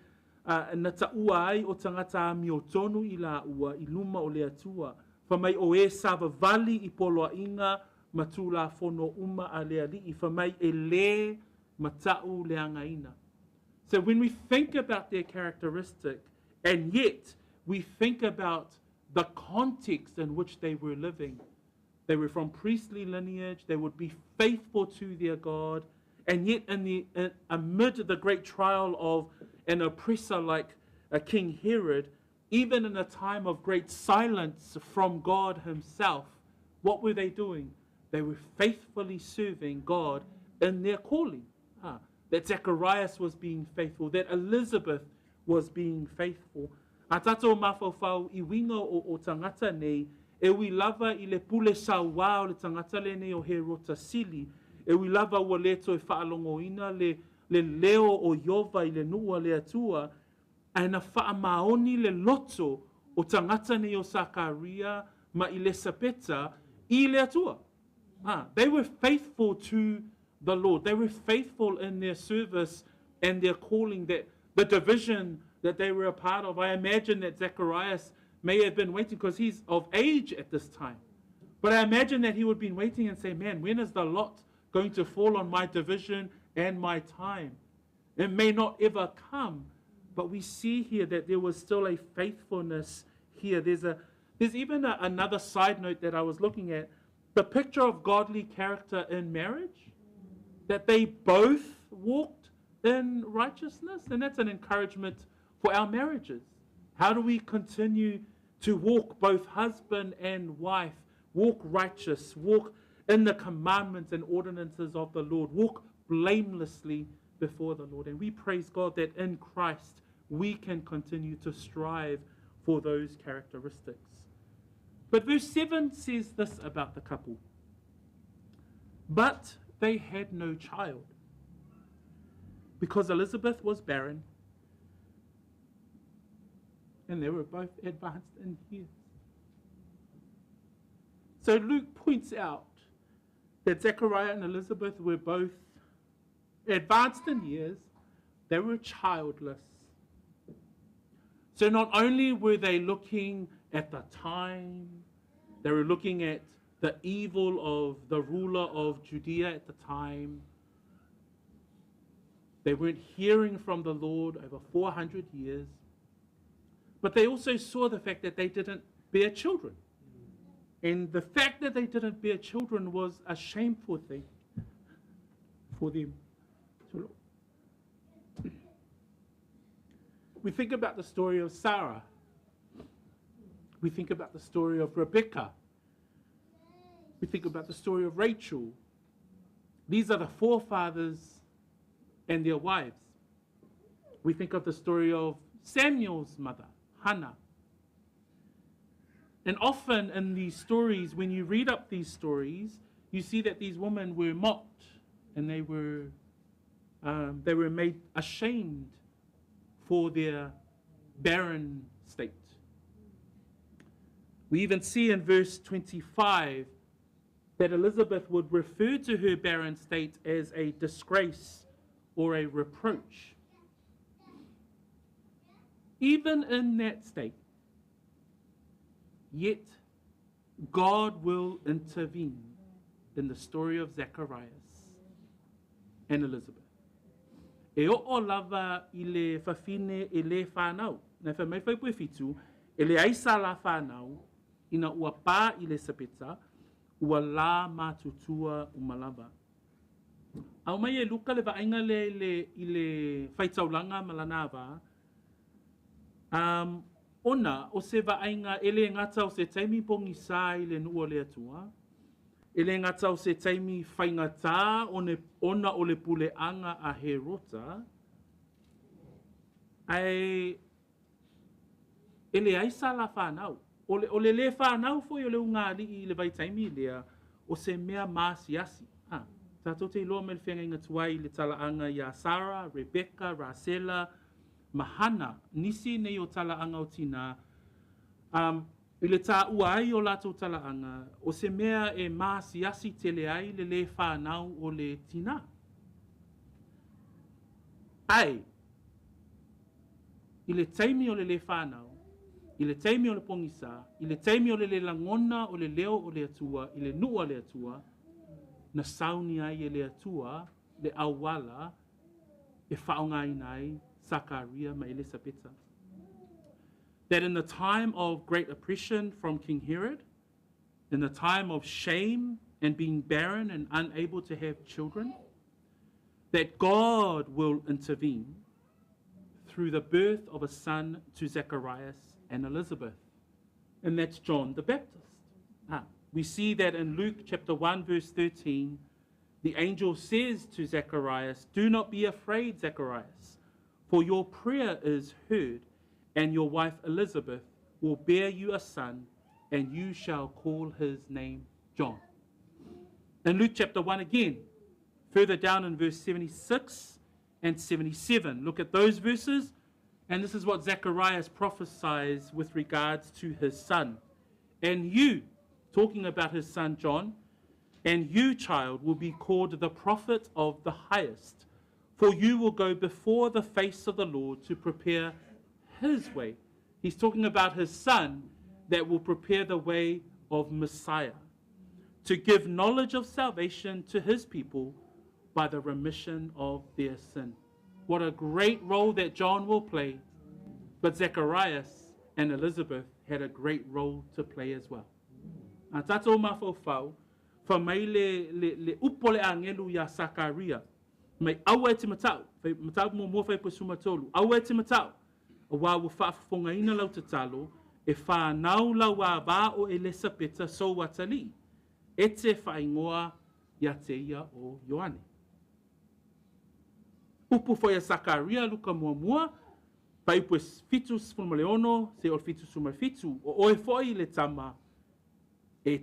na taua ai o tangata a miotonu I la ua iluma o le atua. Whamai o e sawa vali I poloa inga, matula fono uma a lea li, I whamai e le matau leangaina. So when we think about their characteristic, and yet we think about the context in which they were living. They were from priestly lineage, they would be faithful to their God, and yet amid the great trial of an oppressor like King Herod, even in a time of great silence from God himself, what were they doing? They were faithfully serving God in their calling. That Zacharias was being faithful, that Elizabeth was being faithful. A tatou mawhawhau I winga o tangata nei, e wi lava I le pule saua o le tangata le nei o he rota sili, e wi lava ua leto e whaalongoina le leo o Iova I le nua le atua, e na whaamaoni le loto o tangata nei o Sakaria ma I le sapeta I le atua. They were faithful to the Lord. They were faithful in their service and their calling, that the division that they were a part of. I imagine that Zacharias may have been waiting because he's of age at this time. But I imagine that he would have been waiting and say, man, when is the lot going to fall on my division and my time? It may not ever come, but we see here that there was still a faithfulness here. There's even another side note that I was looking at, the picture of godly character in marriage, that they both walked in righteousness, and that's an encouragement for our marriages. How do we continue to walk, both husband and wife, walk righteous, walk in the commandments and ordinances of the Lord, walk blamelessly before the Lord? And we praise God that in Christ we can continue to strive for those characteristics. But verse 7 says this about the couple. But they had no child, because Elizabeth was barren, and they were both advanced in years. So Luke points out that Zechariah and Elizabeth were both advanced in years, they were childless. So not only were they looking at the time, they were looking at the evil of the ruler of Judea at the time. They weren't hearing from the Lord over 400 years. But they also saw the fact that they didn't bear children. And the fact that they didn't bear children was a shameful thing for them. We think about the story of Sarah. We think about the story of Rebecca. We think about the story of Rachel. These are the forefathers and their wives. We think of the story of Samuel's mother, Hannah. And often in these stories, when you read up these stories, you see that these women were mocked and they were made ashamed for their barren state. We even see in verse 25 that Elizabeth would refer to her barren state as a disgrace or a reproach. Even in that state, yet God will intervene in the story of Zacharias and Elizabeth. E o lava I le whawhine e le whanau. Na whamai whaipue fitu, e le aisa la whanau, ina ua pā I le sapeta, ua la mātutua umalava. Au mai e luka le vaenga I le whaitaulanga malanava, ona o se vaenga e le ngata o se taimi pongi sa I le nua le atua, e le ngata o se taimi whaingata ona o le pule anga a he rota, e le aisa la whanau. O le whanau foi o le unga li I le vai taimi lea o se mea maasiasi. Tātou te iloa me le whenga inga tuai le talaanga ia Sarah, Rebecca, Rasela, Mahana, nisi nei o talaanga o tina, I le tā ua ai o lātou talaanga, o se mea e maasiasi tele ai le whanau o le tina. Ai, I le taimi o le whanau, I le taimi o le pongisa, I le taimi o le langona o le leo o le atua, I le nua le atua, na sauni ai le atua, le awala, e whaongai nai, Sakaria ma Elisabeta. That in the time of great oppression from King Herod, in the time of shame and being barren and unable to have children, that God will intervene through the birth of a son to Zacharias and Elizabeth. And that's John the Baptist. We see that in Luke chapter 1, verse 13, the angel says to Zacharias, "Do not be afraid, Zacharias, for your prayer is heard, and your wife Elizabeth will bear you a son, and you shall call his name John." In Luke chapter 1 again, further down in verse 76 and 77, look at those verses, and this is what Zacharias prophesies with regards to his son. "And you," talking about his son John, "and you, child, will be called the prophet of the highest, for you will go before the face of the Lord to prepare his way." He's talking about his son that will prepare the way of Messiah, to give knowledge of salvation to his people by the remission of their sin. What a great role that John will play, but Zacharias and Elizabeth had a great role to play as well. A tatou mafau fa mai le upo le angelu ya Sakaria, mai aua e te matau mo mua fai pasuma tolu, aua e te matau, a wā wa whaafonga ina lau te talo, e whanau lau a wā o Elisabeta so watali, e te whaingoa ia te ia o Ioane. Upu foi a Sakaria luka mua, pai pues fitu sfumaleono, se o fitu sumafitu, o oe foi le tama, e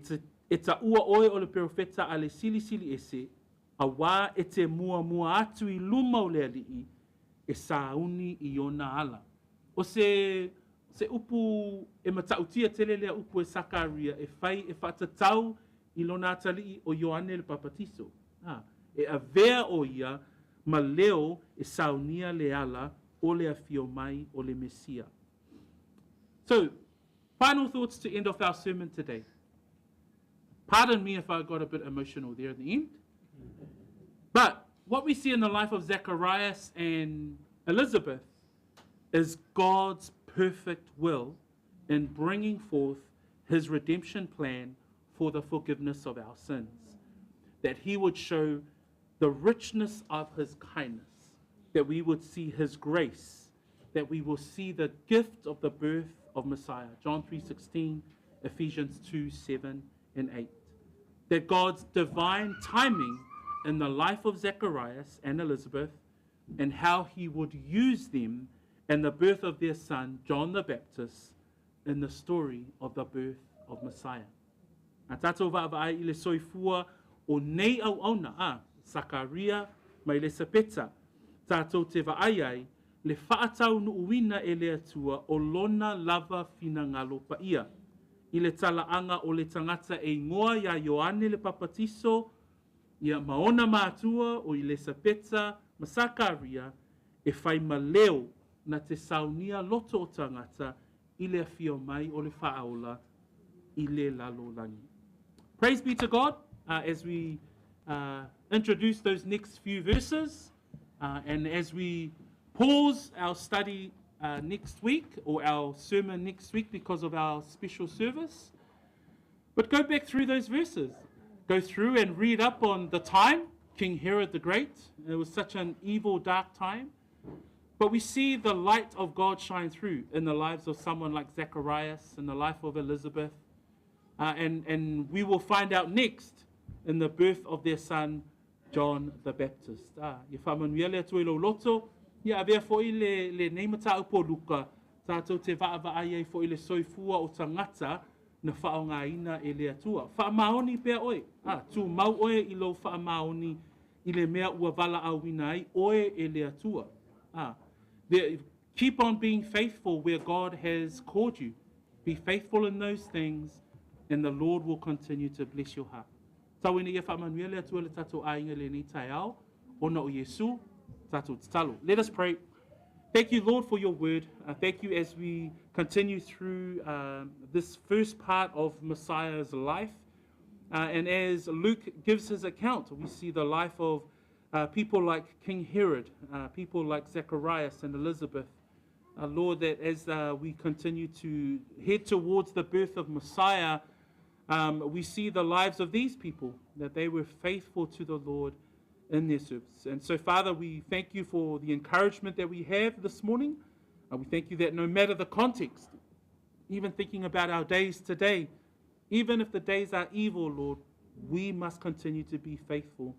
ta ua oe o le profeta a le sili ese, a wā e te mua atu I luma o le alii, e sauni I ona ala. O se upu e matautia tele lea upu e Sakaria, e fai e whatatau I lona atalii o Ioane le papatiso. E a vea o ia, ma leo e saunia le ala o le afio mai o le Mesia. So, final thoughts to end off our sermon today. Pardon me if I got a bit emotional there at the end. But what we see in the life of Zacharias and Elizabeth is God's perfect will in bringing forth his redemption plan for the forgiveness of our sins. That he would show the richness of his kindness, that we would see his grace, that we will see the gift of the birth of Messiah. John 3:16, Ephesians 2:7 and 8. That God's divine timing in the life of Zacharias and Elizabeth and how he would use them and the birth of their son, John the Baptist, in the story of the birth of Messiah. A tātou wa'awai I le soifua o nei au auna, Sakaria mai Elisabeta, tātou te wa'aiai, le whaatau nuuina e le atua o lona lava fina ngalo pa ia. I le talaanga o le tangata e ngoa ia Ioane le papatiso, ia maona mātua o Elisabeta ma Sakaria, e whai maleo na te saunia loto o tangata I le afio mai o le whaaola I le lalo langi. Praise be to God as we introduce those next few verses and as we pause our study next week or our sermon next week because of our special service. But go back through those verses. Go through and read up on the time, King Herod the Great. It was such an evil, dark time. But we see the light of God shine through in the lives of someone like Zacharias, in the life of Elizabeth. And we will find out next in the birth of their son, John the Baptist. Ia whamanuia lea tue lo loto, ia avea foi le neimata upo luka, tātou te wa'awai ai foi le soifua o tangata na whaongaina e lea tua. Whaamaoni pia oe, tu mau oe I lo whaamaoni I le mea ua wala awina ai, oe e lea tua. Keep on being faithful where God has called you. Be faithful in those things, and the Lord will continue to bless your heart. Tawene ia whaamanuia lea tua le tātou ainga le ni tai ao, ona o Yesu, tātou talo. Let us pray. Thank you, Lord, for your word. Thank you as we continue through this first part of Messiah's life. And as Luke gives his account, we see the life of people like King Herod, people like Zacharias and Elizabeth. Lord, that as we continue to head towards the birth of Messiah, we see the lives of these people, that they were faithful to the Lord in their service. And so, Father, we thank you for the encouragement that we have this morning. We thank you that no matter the context, even thinking about our days today, even if the days are evil, Lord, we must continue to be faithful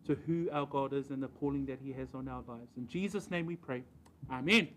to who our God is and the calling that he has on our lives. In Jesus' name we pray. Amen.